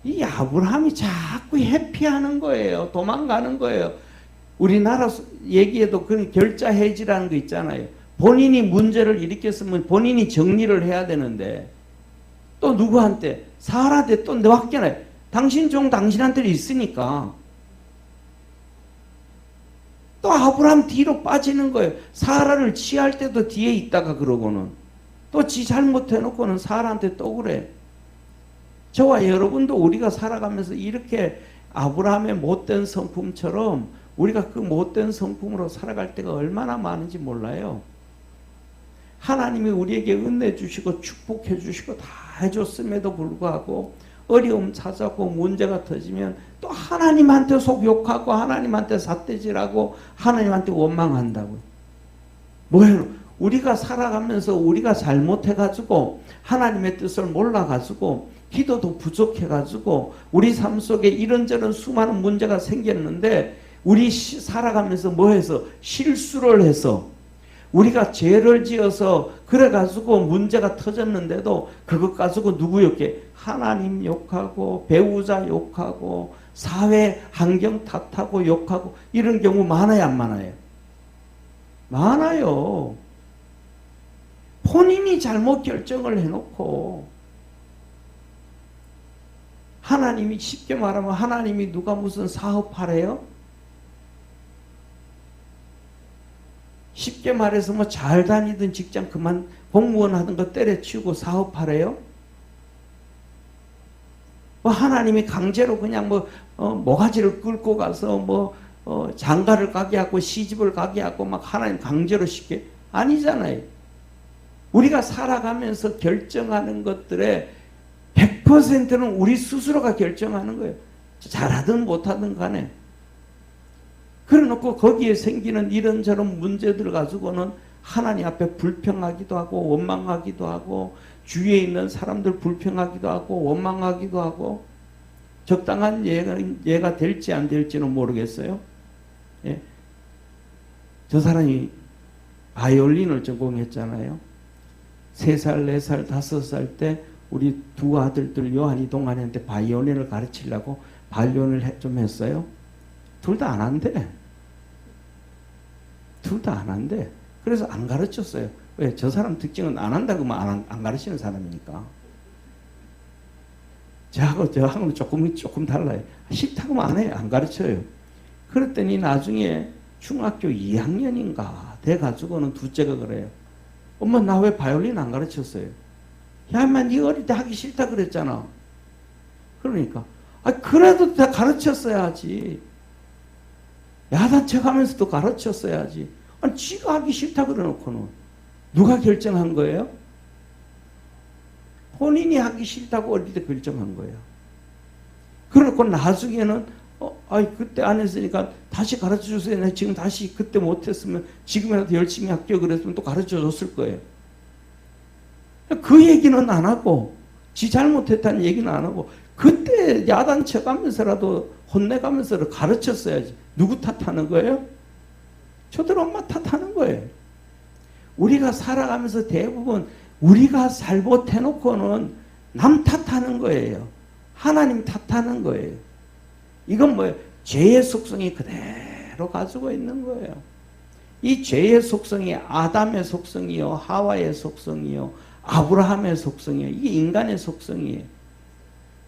이 아브라함이 자꾸 회피하는 거예요. 도망가는 거예요. 우리나라 얘기에도 그런 결자해지라는 거 있잖아요. 본인이 문제를 일으켰으면 본인이 정리를 해야 되는데 또 누구한테? 사라한테 또 맡겨놔요. 당신 종 당신한테 있으니까. 또 아브라함 뒤로 빠지는 거예요. 사라를 취할 때도 뒤에 있다가 그러고는 또 지 잘못해놓고는 사라한테 또 그래. 저와 여러분도 우리가 살아가면서 이렇게 아브라함의 못된 성품처럼 우리가 그 못된 성품으로 살아갈 때가 얼마나 많은지 몰라요. 하나님이 우리에게 은혜 주시고 축복해 주시고 다 해줬음에도 불구하고 어려움 찾아오고 문제가 터지면 또 하나님한테 속 욕하고 하나님한테 삿대질하고 하나님한테 원망한다고요. 뭐예요? 우리가 살아가면서 우리가 잘못해가지고 하나님의 뜻을 몰라가지고 기도도 부족해가지고 우리 삶 속에 이런저런 수많은 문제가 생겼는데 우리 살아가면서 뭐해서 실수를 해서 우리가 죄를 지어서 그래가지고 문제가 터졌는데도 그것 가지고 누구 욕해? 하나님 욕하고 배우자 욕하고 사회 환경 탓하고 욕하고 이런 경우 많아요, 안 많아요? 많아요. 본인이 잘못 결정을 해놓고 하나님이 쉽게 말하면 하나님이 누가 무슨 사업하래요? 쉽게 말해서 뭐 잘 다니던 직장 그만 공무원 하던 거 때려치우고 사업하래요? 뭐 하나님이 강제로 그냥 모가지를 끌고 가서 장가를 가게 하고 시집을 가게 하고 막 하나님 강제로 쉽게 아니잖아요. 우리가 살아가면서 결정하는 것들의 100%는 우리 스스로가 결정하는 거예요. 잘하든 못하든 간에. 그래놓고 거기에 생기는 이런저런 문제들 가지고는 하나님 앞에 불평하기도 하고 원망하기도 하고 주위에 있는 사람들 불평하기도 하고 원망하기도 하고 적당한 예가 될지 안 될지는 모르겠어요. 예. 저 사람이 바이올린을 전공했잖아요. 3살, 4살, 5살 때 우리 두 아들들 요한이 동안한테 바이올린을 가르치려고 바이올린을 좀 했어요. 둘 다 안 한대. 둘 다 안 한대. 그래서 안 가르쳤어요. 왜? 저 사람 특징은 안 한다고 안 가르치는 사람이니까. 저하고는 조금 달라요. 싫다고 안 해요. 안 가르쳐요. 그랬더니 나중에 중학교 2학년인가 돼가지고는 둘째가 그래요. 엄마 나 왜 바이올린 안 가르쳤어요? 야 인마 네 어릴 때 하기 싫다 그랬잖아. 그러니까 그래도 다 가르쳤어야지. 야단 쳐가면서도 가르쳤어야지. 아니 지가 하기 싫다 그래놓고는 누가 결정한 거예요? 본인이 하기 싫다고 어릴 때 결정한 거예요. 그래놓고 나중에는 그때 안 했으니까 다시 가르쳐주세요. 내가 지금 다시 그때 못했으면 지금이라도 열심히 할게요. 그랬으면 또 가르쳐줬을 거예요. 그 얘기는 안 하고 지 잘못했다는 얘기는 안 하고 그때 야단 쳐가면서라도 혼내가면서 가르쳤어야지. 누구 탓하는 거예요? 저들 엄마 탓하는 거예요. 우리가 살아가면서 대부분 우리가 잘못해놓고는 남 탓하는 거예요. 하나님 탓하는 거예요. 이건 뭐예요? 죄의 속성이 그대로 가지고 있는 거예요. 이 죄의 속성이 아담의 속성이요, 하와의 속성이요, 아브라함의 속성이요. 이게 인간의 속성이에요.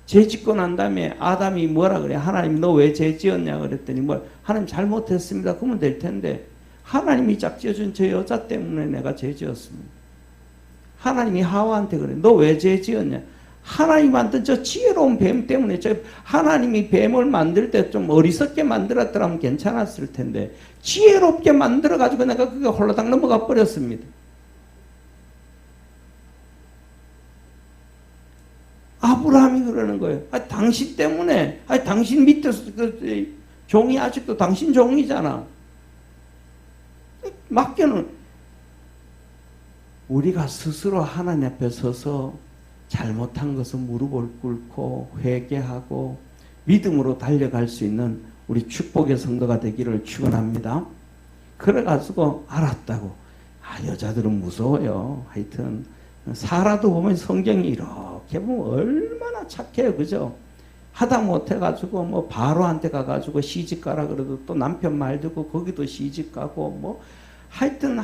죄 짓고 난 다음에 아담이 뭐라 그래? 하나님 너 왜 죄 지었냐 그랬더니 하나님 잘못했습니다. 그러면 될 텐데 하나님이 짝지어준 저 여자 때문에 내가 죄 지었습니다. 하나님이 하와한테 그래. 너 왜 죄 지었냐? 하나님 만든 저 지혜로운 뱀 때문에 하나님이 뱀을 만들 때 좀 어리석게 만들었더라면 괜찮았을 텐데 지혜롭게 만들어가지고 내가 그게 홀라당 넘어가 버렸습니다. 아브라함이 그러는 거예요. 당신 때문에, 당신 밑에서 종이 아직도 당신 종이잖아. 맡겨는 우리가 스스로 하나님 앞에 서서 잘못한 것은 무릎을 꿇고 회개하고 믿음으로 달려갈 수 있는 우리 축복의 성도가 되기를 축원합니다. 그래가지고 알았다고. 여자들은 무서워요. 하여튼 사라도 보면 성경이 이렇게 보면 얼마나 착해요. 그죠? 하다 못해가지고 바로한테 가가지고 시집가라 그래도 또 남편 말 듣고 거기도 시집가고 하여튼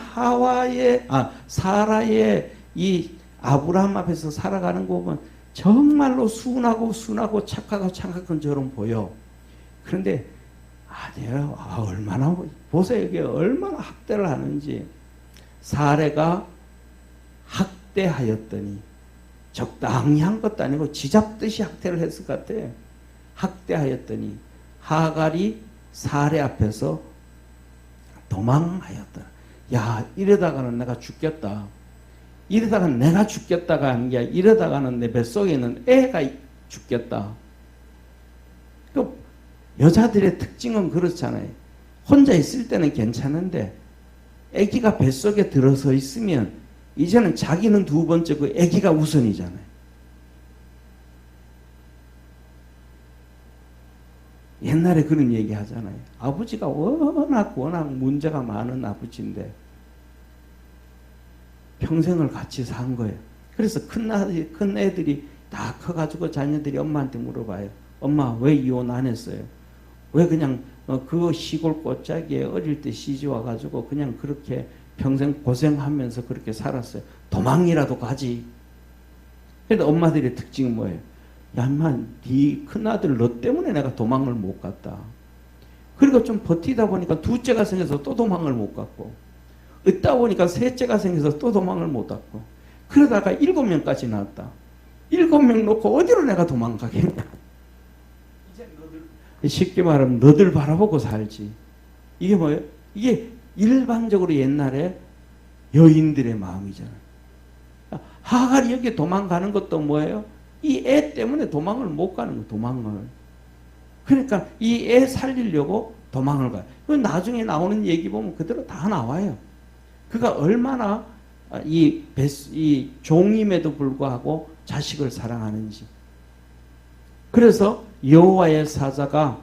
사라의 이 아브라함 앞에서 살아가는 거 보면 정말로 순하고 착하고 저런 보여. 그런데 아니에요. 얼마나 보세요. 이게 얼마나 학대를 하는지. 사례가 학대하였더니 적당히 한 것도 아니고 지잡듯이 학대를 했을 것 같아. 학대하였더니 하갈이 사례 앞에서 도망하였더라. 야 이러다가는 내가 죽겠다. 이러다가는 내가 죽겠다가 하는 게 아니라 이러다가는 내 뱃속에 있는 애가 죽겠다. 그 여자들의 특징은 그렇잖아요. 혼자 있을 때는 괜찮은데 아기가 뱃속에 들어서 있으면 이제는 자기는 두 번째고 아기가 우선이잖아요. 옛날에 그런 얘기 하잖아요. 아버지가 워낙 문제가 많은 아버지인데 평생을 같이 산 거예요. 그래서 큰 애들이 다 커가지고 자녀들이 엄마한테 물어봐요. 엄마 왜 이혼 안 했어요? 왜 그냥 그 시골 꽃자기에 어릴 때 시집 와가지고 그냥 그렇게 평생 고생하면서 그렇게 살았어요. 도망이라도 가지. 그런데 엄마들의 특징이 뭐예요? 야, 인마, 네 큰아들 너 때문에 내가 도망을 못 갔다. 그리고 좀 버티다 보니까 둘째가 생겨서 또 도망을 못 갔고, 있다 보니까 셋째가 생겨서 또 도망을 못 갔고, 그러다가 7명까지 나왔다. 7명 놓고 어디로 내가 도망가겠냐? 이제 너들, 쉽게 말하면 너들 바라보고 살지. 이게 뭐예요? 이게 일반적으로 옛날에 여인들의 마음이잖아요. 하갈이 여기 도망가는 것도 뭐예요? 이 애 때문에 도망을 못 가는 거예요. 도망을. 그러니까 이 애 살리려고 도망을 가요. 나중에 나오는 얘기 보면 그대로 다 나와요. 그가 얼마나 이 종임에도 불구하고 자식을 사랑하는지. 그래서 여호와의 사자가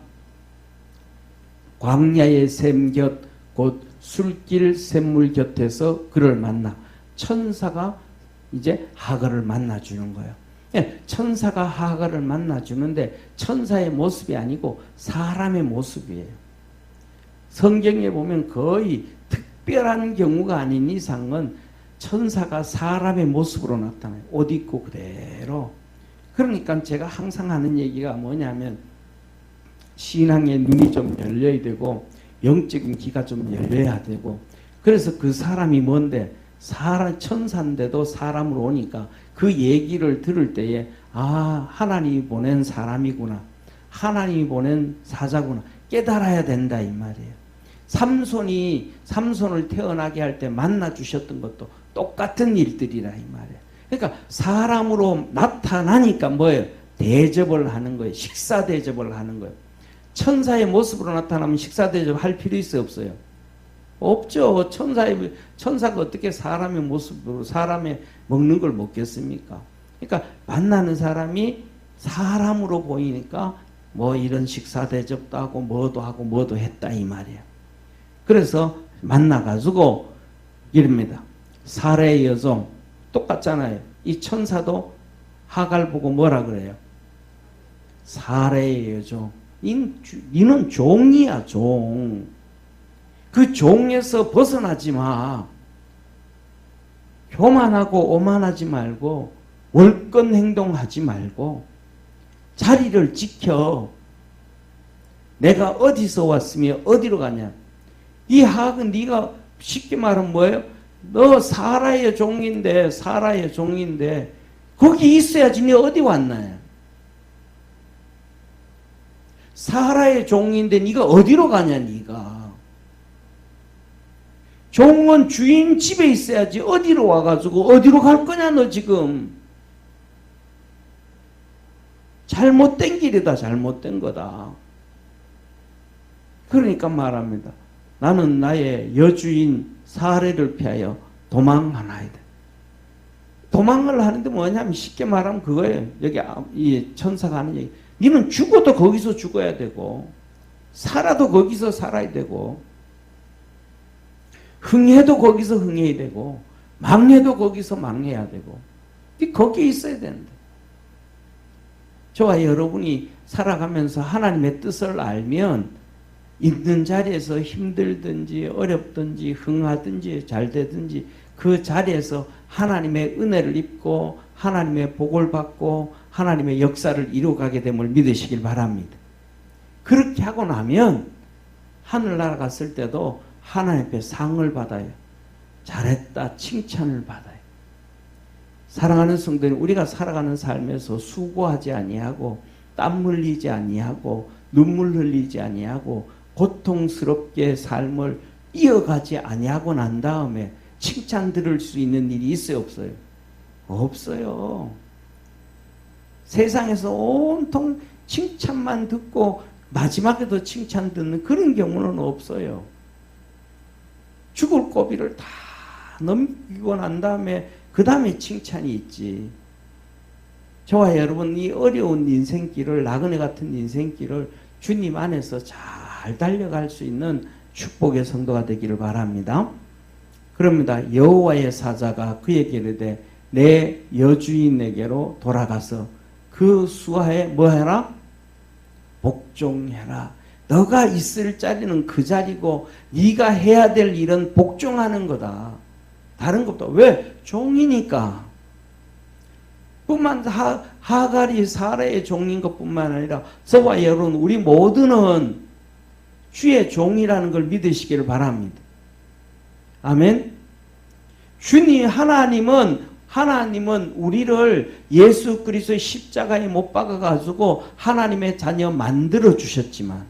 광야의 샘 곁 곧 술길 샘물 곁에서 그를 만나 천사가 이제 하갈을 만나주는 거예요. 천사가 하갈을 만나주는데 천사의 모습이 아니고 사람의 모습이에요. 성경에 보면 거의 특별한 경우가 아닌 이상은 천사가 사람의 모습으로 나타나요. 옷 입고 그대로. 그러니까 제가 항상 하는 얘기가 뭐냐면 신앙의 눈이 좀 열려야 되고 영적인 귀가 좀 열려야 되고, 그래서 그 사람이 뭔데 천사인데도 사람으로 오니까 그 얘기를 들을 때에 하나님이 보낸 사람이구나, 하나님이 보낸 사자구나 깨달아야 된다 이 말이에요. 삼손을 태어나게 할 때 만나 주셨던 것도 똑같은 일들이라 이 말이에요. 그러니까 사람으로 나타나니까 뭐예요? 대접을 하는 거예요. 식사 대접을 하는 거예요. 천사의 모습으로 나타나면 식사 대접 할 필요 있어요, 없어요? 없죠. 천사가 어떻게 사람의 모습으로 사람의 먹는 걸 먹겠습니까? 그러니까 만나는 사람이 사람으로 보이니까 뭐 이런 식사 대접도 하고 뭐도 했다 이 말이에요. 그래서 만나가지고 이럽니다. 사레의 여종 똑같잖아요. 이 천사도 하갈 보고 뭐라 그래요? 사레의 여종. 니는 종이야, 종. 그 종에서 벗어나지 마. 교만하고 오만하지 말고 월권 행동하지 말고 자리를 지켜. 내가 어디서 왔으며 어디로 가냐. 이 하악은 네가 쉽게 말하면 뭐예요? 너 사라의 종인데 거기 있어야지 네 어디 왔나요? 사라의 종인데 네가 어디로 가냐 네가. 종은 주인 집에 있어야지 어디로 와가지고 어디로 갈 거냐 너 지금. 잘못된 길이다. 잘못된 거다. 그러니까 말합니다. 나는 나의 여주인 사례를 피하여 도망하나이다. 도망을 하는데 뭐냐면 쉽게 말하면 그거예요. 여기 이 천사가 하는 얘기. 니는 죽어도 거기서 죽어야 되고 살아도 거기서 살아야 되고 흥해도 거기서 흥해야 되고 망해도 거기서 망해야 되고 거기에 있어야 된다. 저와 여러분이 살아가면서 하나님의 뜻을 알면 있는 자리에서 힘들든지 어렵든지 흥하든지 잘되든지 그 자리에서 하나님의 은혜를 입고 하나님의 복을 받고 하나님의 역사를 이루어가게 됨을 믿으시길 바랍니다. 그렇게 하고 나면 하늘나라 갔을 때도 하나님 앞에 상을 받아요. 잘했다 칭찬을 받아요. 사랑하는 성도님, 우리가 살아가는 삶에서 수고하지 아니하고 땀 흘리지 아니하고 눈물 흘리지 아니하고 고통스럽게 삶을 이어가지 아니하고 난 다음에 칭찬 들을 수 있는 일이 있어요, 없어요? 없어요. 세상에서 온통 칭찬만 듣고 마지막에도 칭찬 듣는 그런 경우는 없어요. 죽을 고비를 다 넘기고 난 다음에 그 다음에 칭찬이 있지. 저와 여러분 이 어려운 인생길을, 나그네 같은 인생길을 주님 안에서 잘 달려갈 수 있는 축복의 성도가 되기를 바랍니다. 그럽니다. 여호와의 사자가 그에게 이르되 내 여주인에게로 돌아가서 그 수하에 뭐해라? 복종해라. 너가 있을 자리는 그 자리고 네가 해야 될 일은 복종하는 거다. 다른 것보다. 왜? 종이니까. 하갈이 사라의 종인 것뿐만 아니라 저와 여러분 우리 모두는 주의 종이라는 걸 믿으시기를 바랍니다. 아멘. 주님 하나님은 우리를 예수 그리스도의 십자가에 못 박아 가지고 하나님의 자녀 만들어 주셨지만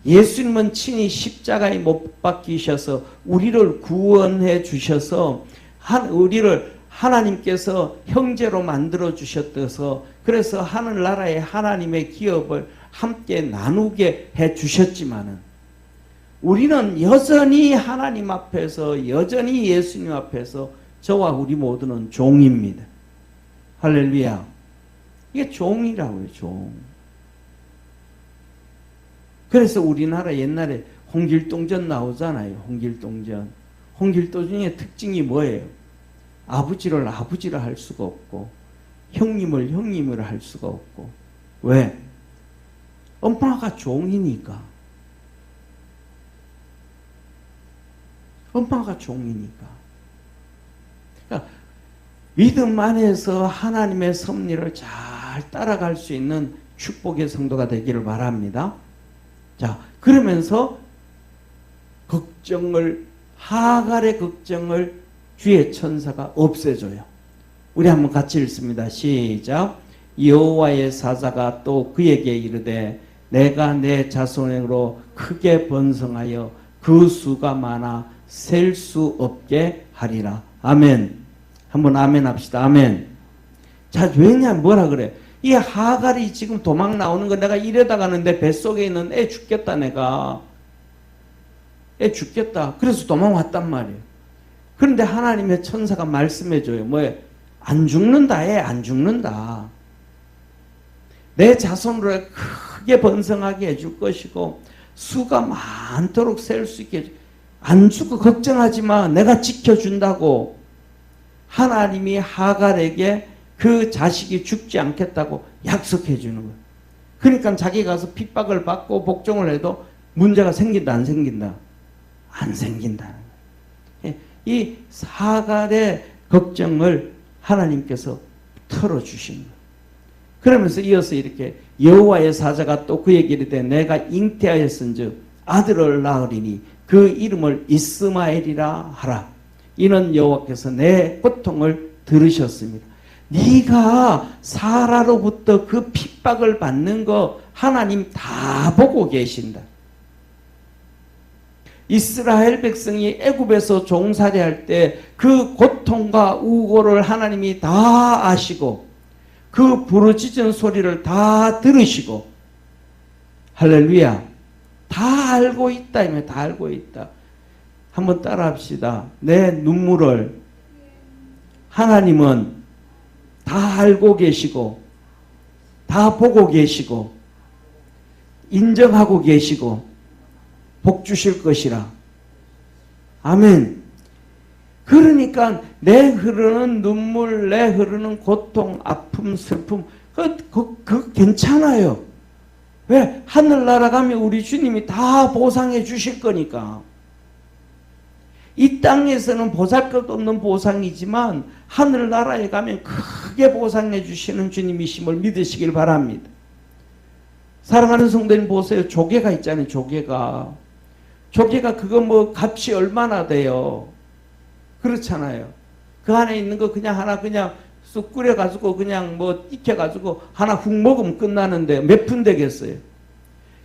예수님은 친히 십자가에 못 박히셔서 우리를 구원해 주셔서 우리를 하나님께서 형제로 만들어 주셨어서 그래서 하늘나라의 하나님의 기업을 함께 나누게 해 주셨지만은 우리는 여전히 하나님 앞에서 여전히 예수님 앞에서 저와 우리 모두는 종입니다. 할렐루야. 이게 종이라고요. 종. 그래서 우리나라 옛날에 홍길동전 나오잖아요. 홍길동전. 홍길동전의 특징이 뭐예요? 아버지를 아버지라 할 수가 없고 형님을 형님이라 할 수가 없고. 왜? 엄마가 종이니까. 엄마가 종이니까. 그러니까 믿음 안에서 하나님의 섭리를 잘 따라갈 수 있는 축복의 성도가 되기를 바랍니다. 자, 그러면서 하갈의 걱정을 주의 천사가 없애줘요. 우리 한번 같이 읽습니다. 시작. 여호와의 사자가 또 그에게 이르되 내가 내 자손으로 크게 번성하여 그 수가 많아 셀 수 없게 하리라. 아멘. 한번 아멘 합시다. 아멘. 자, 왜냐 뭐라 그래? 이 하갈이 지금 도망 나오는 거 내가 이러다가는 내 뱃속에 있는 애 죽겠다. 내가 애 죽겠다. 그래서 도망왔단 말이에요. 그런데 하나님의 천사가 말씀해줘요. 뭐예요? 안 죽는다. 애 안 죽는다. 내 자손으로 크게 번성하게 해줄 것이고 수가 많도록 셀 수 있게 안 죽고 걱정하지 마. 내가 지켜준다고 하나님이 하갈에게 그 자식이 죽지 않겠다고 약속해 주는 거예요. 그러니까 자기가 가서 핍박을 받고 복종을 해도 문제가 생긴다 안 생긴다? 안 생긴다는 거예요. 이 하갈의 걱정을 하나님께서 털어주신 거예요. 그러면서 이어서 이렇게 여호와의 사자가 또 그에게 이르되 내가 잉태하였은즉 아들을 낳으리니 그 이름을 이스마엘이라 하라. 이는 여호와께서 내 고통을 들으셨습니다. 네가 사라로부터 그 핍박을 받는 거 하나님 다 보고 계신다. 이스라엘 백성이 애굽에서 종살이할 때 그 고통과 우고를 하나님이 다 아시고 그 부르짖은 소리를 다 들으시고 할렐루야 다 알고 있다. 다 알고 있다. 한번 따라합시다. 내 눈물을 하나님은 다 알고 계시고 다 보고 계시고 인정하고 계시고 복 주실 것이라. 아멘. 그러니까 내 흐르는 눈물, 내 흐르는 고통, 아픔, 슬픔 그거 괜찮아요. 왜? 하늘나라 가면 우리 주님이 다 보상해 주실 거니까. 이 땅에서는 보잘것없는 보상이지만 하늘나라에 가면 크게 보상해 주시는 주님이심을 믿으시길 바랍니다. 사랑하는 성도님 보세요. 조개가 있잖아요. 조개가 그거 뭐 값이 얼마나 돼요? 그렇잖아요. 그 안에 있는 거 그냥 하나 그냥 쑥 끓여가지고 그냥 뭐 익혀가지고 하나 훅 먹으면 끝나는데 몇 푼 되겠어요?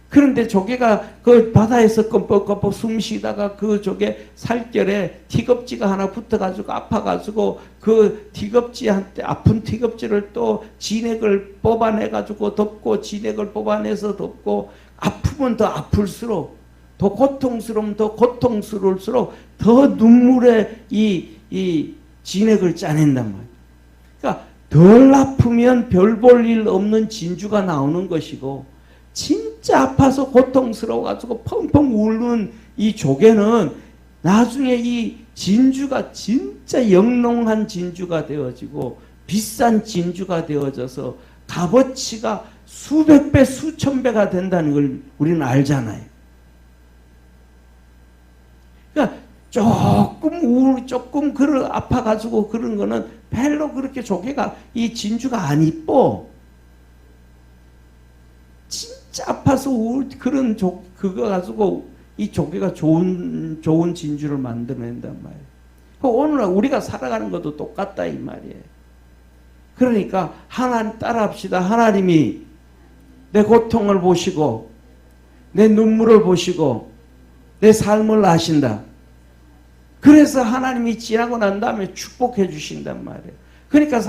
그런데 조개가 그 바다에서 껌뻑껌뻑 숨 쉬다가 그 조개 살결에 티겁지가 하나 붙어가지고 아파가지고 그 티겁지한테 아픈 티겁지를 또 진액을 뽑아내가지고 덮고 진액을 뽑아내서 덮고 아프면 더 아플수록 더 고통스러우면 더 고통스러울수록 더 눈물에 이 진액을 짜낸단 말이에요. 그러니까 덜 아프면 별 볼 일 없는 진주가 나오는 것이고 진짜 아파서 고통스러워가지고 펑펑 울는 이 조개는 나중에 이 진주가 진짜 영롱한 진주가 되어지고 비싼 진주가 되어져서 값어치가 수백 배, 수천 배가 된다는 걸 우리는 알잖아요. 그러니까 조금 아파가지고 그런 거는 별로 그렇게 조개가, 이 진주가 안 이뻐. 진짜 아파서 그런 그거 가지고 이 조개가 좋은 진주를 만들어낸단 말이에요. 오늘 우리가 살아가는 것도 똑같다 이 말이에요. 그러니까 하나님 따라합시다. 하나님이 내 고통을 보시고 내 눈물을 보시고 내 삶을 아신다. 그래서 하나님이 지나고 난 다음에 축복해 주신단 말이에요. 그러니까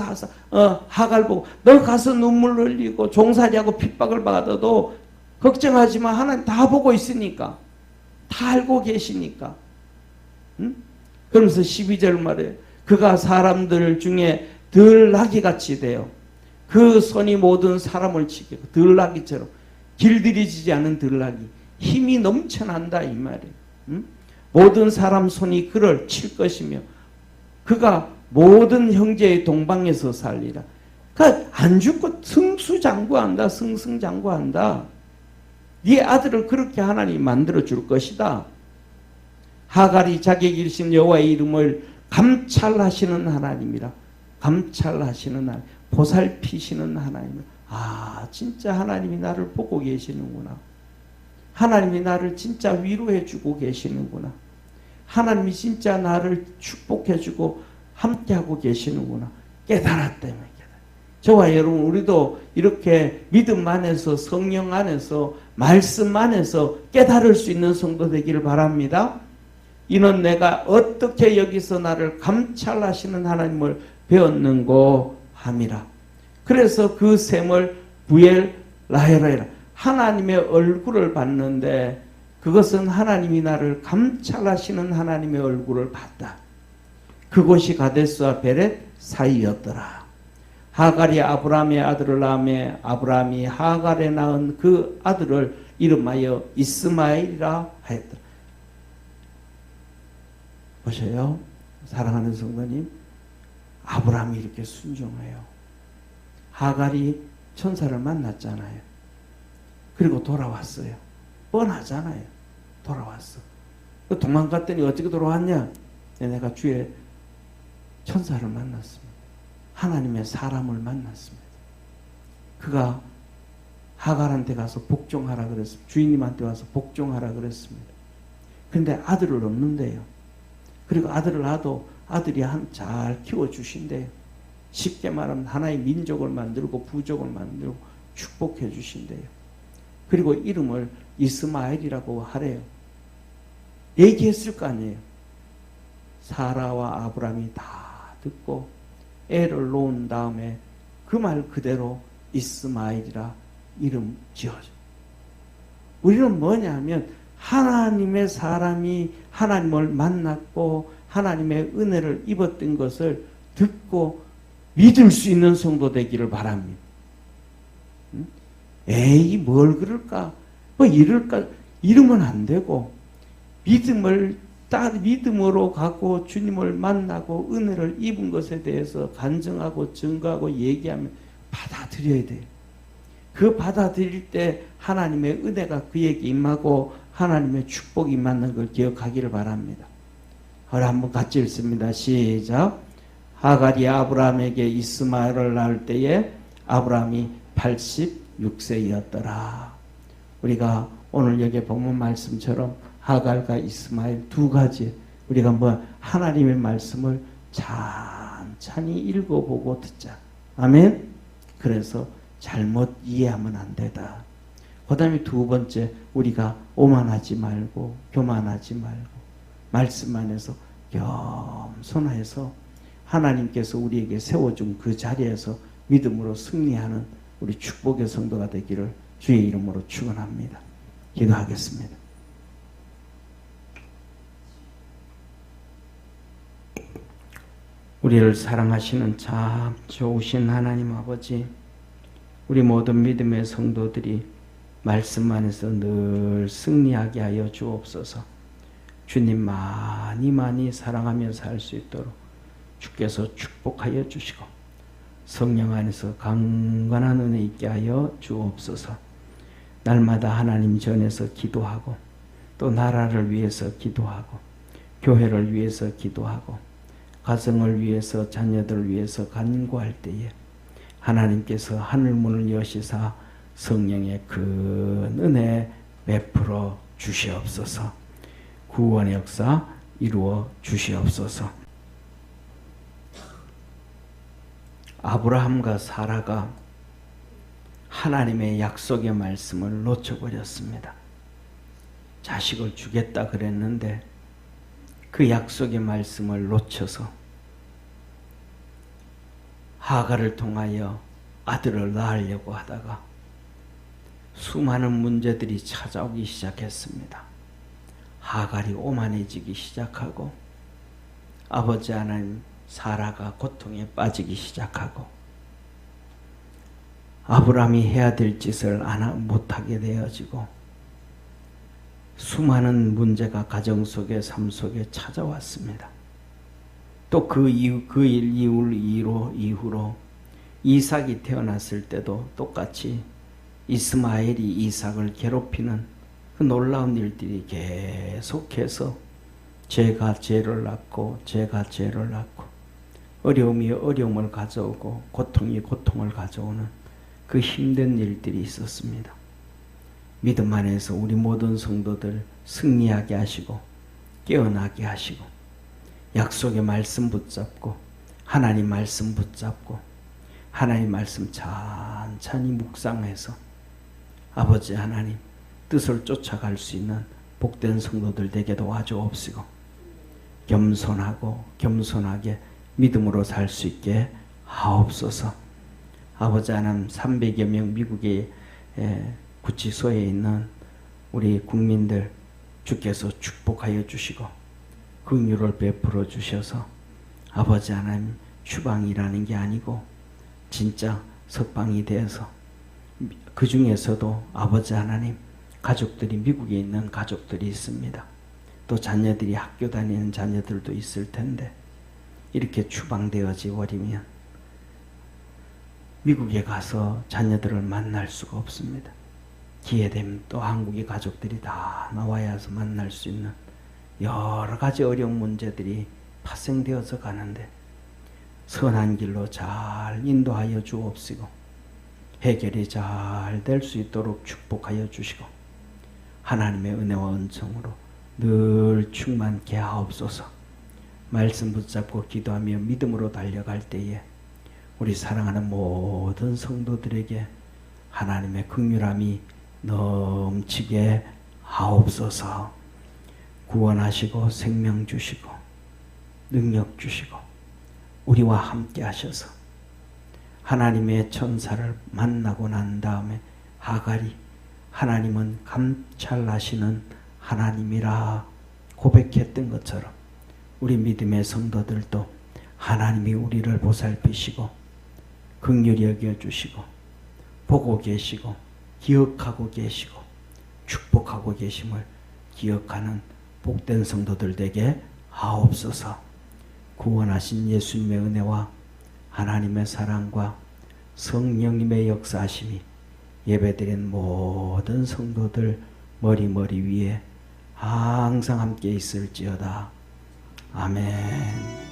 하갈 보고 너 가서 눈물 흘리고 종살이하고 핍박을 받아도 걱정하지 마. 하나님 다 보고 있으니까. 다 알고 계시니까. 응? 그러면서 12절 말에 그가 사람들 중에 들나귀같이 돼요. 그 손이 모든 사람을 치게 들나귀처럼 길들이지지 않은 들나귀 힘이 넘쳐난다 이 말이에요. 응? 모든 사람 손이 그를 칠 것이며 그가 모든 형제의 동방에서 살리라. 그러니까 안 죽고 승수장구한다. 승승장구한다. 네 아들을 그렇게 하나님이 만들어 줄 것이다. 하갈이 자기 길신 여호와의 이름을 감찰하시는 하나님이라. 감찰하시는 하나님, 보살피시는 하나님. 아, 진짜 하나님이 나를 보고 계시는구나. 하나님이 나를 진짜 위로해 주고 계시는구나. 하나님이 진짜 나를 축복해 주고 함께하고 계시는구나. 깨달았다며. 저와 여러분, 우리도 이렇게 믿음 안에서, 성령 안에서, 말씀 안에서 깨달을 수 있는 성도 되기를 바랍니다. 이는 내가 어떻게 여기서 나를 감찰하시는 하나님을 배웠는고 함이라. 그래서 그 셈을 부엘 라헤라이라. 하나님의 얼굴을 봤는데 그것은 하나님이 나를 감찰하시는 하나님의 얼굴을 봤다. 그곳이 가데스와 베렛 사이였더라. 하갈이 아브라함의 아들을 낳으며 아브라함이 하갈에 낳은 그 아들을 이름하여 이스마엘이라 하였더라. 보세요. 사랑하는 성도님, 아브라함이 이렇게 순종해요. 하갈이 천사를 만났잖아요. 그리고 돌아왔어요. 뻔하잖아요. 돌아왔어. 도망갔더니 어떻게 돌아왔냐? 내가 주의 천사를 만났습니다. 하나님의 사람을 만났습니다. 그가 하갈한테 가서 복종하라 그랬습니다. 주인님한테 와서 복종하라 그랬습니다. 근데 아들을 얻는데요. 그리고 아들을 낳아도 아들이 잘 키워주신대요. 쉽게 말하면 하나의 민족을 만들고 부족을 만들고 축복해 주신대요. 그리고 이름을 이스마엘이라고 하래요. 얘기했을 거 아니에요. 사라와 아브라함이 다 듣고 애를 놓은 다음에 그 말 그대로 이스마엘이라 이름 지어줘. 우리는 뭐냐면 하나님의 사람이 하나님을 만났고 하나님의 은혜를 입었던 것을 듣고 믿을 수 있는 성도 되기를 바랍니다. 에이 뭘 그럴까? 뭐 이럴까? 이러면 안 되고 믿음으로 가고 주님을 만나고 은혜를 입은 것에 대해서 간증하고 증거하고 얘기하면 받아들여야 돼요. 그 받아들일 때 하나님의 은혜가 그에게 임하고 하나님의 축복이 임하는 걸 기억하기를 바랍니다. 우리 한번 같이 읽습니다. 시작. 하갈이 아브라함에게 이스마엘을 낳을 때에 아브라함이 86세였더라. 우리가 오늘 여기 본문 말씀처럼 하갈과 이스마엘 두 가지 우리가 하나님의 말씀을 찬찬히 읽어보고 듣자. 아멘. 그래서 잘못 이해하면 안 되다. 그 다음에 두 번째, 우리가 오만하지 말고 교만하지 말고 말씀 안에서 겸손해서 하나님께서 우리에게 세워준 그 자리에서 믿음으로 승리하는 우리 축복의 성도가 되기를 주의 이름으로 축원합니다. 기도하겠습니다. 우리를 사랑하시는 참 좋으신 하나님 아버지, 우리 모든 믿음의 성도들이 말씀 안에서 늘 승리하게 하여 주옵소서. 주님 많이 사랑하며 살 수 있도록 주께서 축복하여 주시고 성령 안에서 강건한 은혜 있게 하여 주옵소서. 날마다 하나님 전에서 기도하고 또 나라를 위해서 기도하고 교회를 위해서 기도하고 가정을 위해서 자녀들을 위해서 간구할 때에 하나님께서 하늘문을 여시사 성령의 큰 은혜 베풀어 주시옵소서. 구원의 역사 이루어 주시옵소서. 아브라함과 사라가 하나님의 약속의 말씀을 놓쳐버렸습니다. 자식을 주겠다 그랬는데 그 약속의 말씀을 놓쳐서 하갈을 통하여 아들을 낳으려고 하다가 수많은 문제들이 찾아오기 시작했습니다. 하갈이 오만해지기 시작하고 아버지 하나님 사라가 고통에 빠지기 시작하고 아브라함이 해야 될 짓을 못하게 되어지고 수많은 문제가 가정 속에 삶 속에 찾아왔습니다. 또 그 이후로 이삭이 태어났을 때도 똑같이 이스마엘이 이삭을 괴롭히는 그 놀라운 일들이 계속해서 죄가 죄를 낳고 죄가 죄를 낳고 어려움이 어려움을 가져오고 고통이 고통을 가져오는 그 힘든 일들이 있었습니다. 믿음 안에서 우리 모든 성도들 승리하게 하시고 깨어나게 하시고 약속의 말씀 붙잡고 하나님 말씀 붙잡고 하나님 말씀 찬찬히 묵상해서 아버지 하나님 뜻을 쫓아갈 수 있는 복된 성도들 되게 도와주옵시고 겸손하고 겸손하게 믿음으로 살 수 있게 하옵소서. 아버지 하나님 300여 명 미국의 구치소에 있는 우리 국민들 주께서 축복하여 주시고 긍휼을 베풀어 주셔서 아버지 하나님 휴방이라는 게 아니고 진짜 석방이 되어서 그 중에서도 아버지 하나님 가족들이 미국에 있는 가족들이 있습니다. 또 자녀들이 학교 다니는 자녀들도 있을 텐데 이렇게 추방되어지 버리면 미국에 가서 자녀들을 만날 수가 없습니다. 기회되면 또 한국의 가족들이 다 나와야 해서 만날 수 있는 여러 가지 어려운 문제들이 파생되어서 가는데 선한 길로 잘 인도하여 주옵시고 해결이 잘 될 수 있도록 축복하여 주시고 하나님의 은혜와 은총으로 늘 충만케 하옵소서. 말씀 붙잡고 기도하며 믿음으로 달려갈 때에 우리 사랑하는 모든 성도들에게 하나님의 긍휼함이 넘치게 하옵소서. 구원하시고 생명 주시고 능력 주시고 우리와 함께 하셔서 하나님의 천사를 만나고 난 다음에 하갈이 하나님은 감찰하시는 하나님이라 고백했던 것처럼 우리 믿음의 성도들도 하나님이 우리를 보살피시고 긍휼히 여겨주시고 보고 계시고 기억하고 계시고 축복하고 계심을 기억하는 복된 성도들 되게 하옵소서. 구원하신 예수님의 은혜와 하나님의 사랑과 성령님의 역사하심이 예배드린 모든 성도들 머리 위에 항상 함께 있을지어다. 아멘.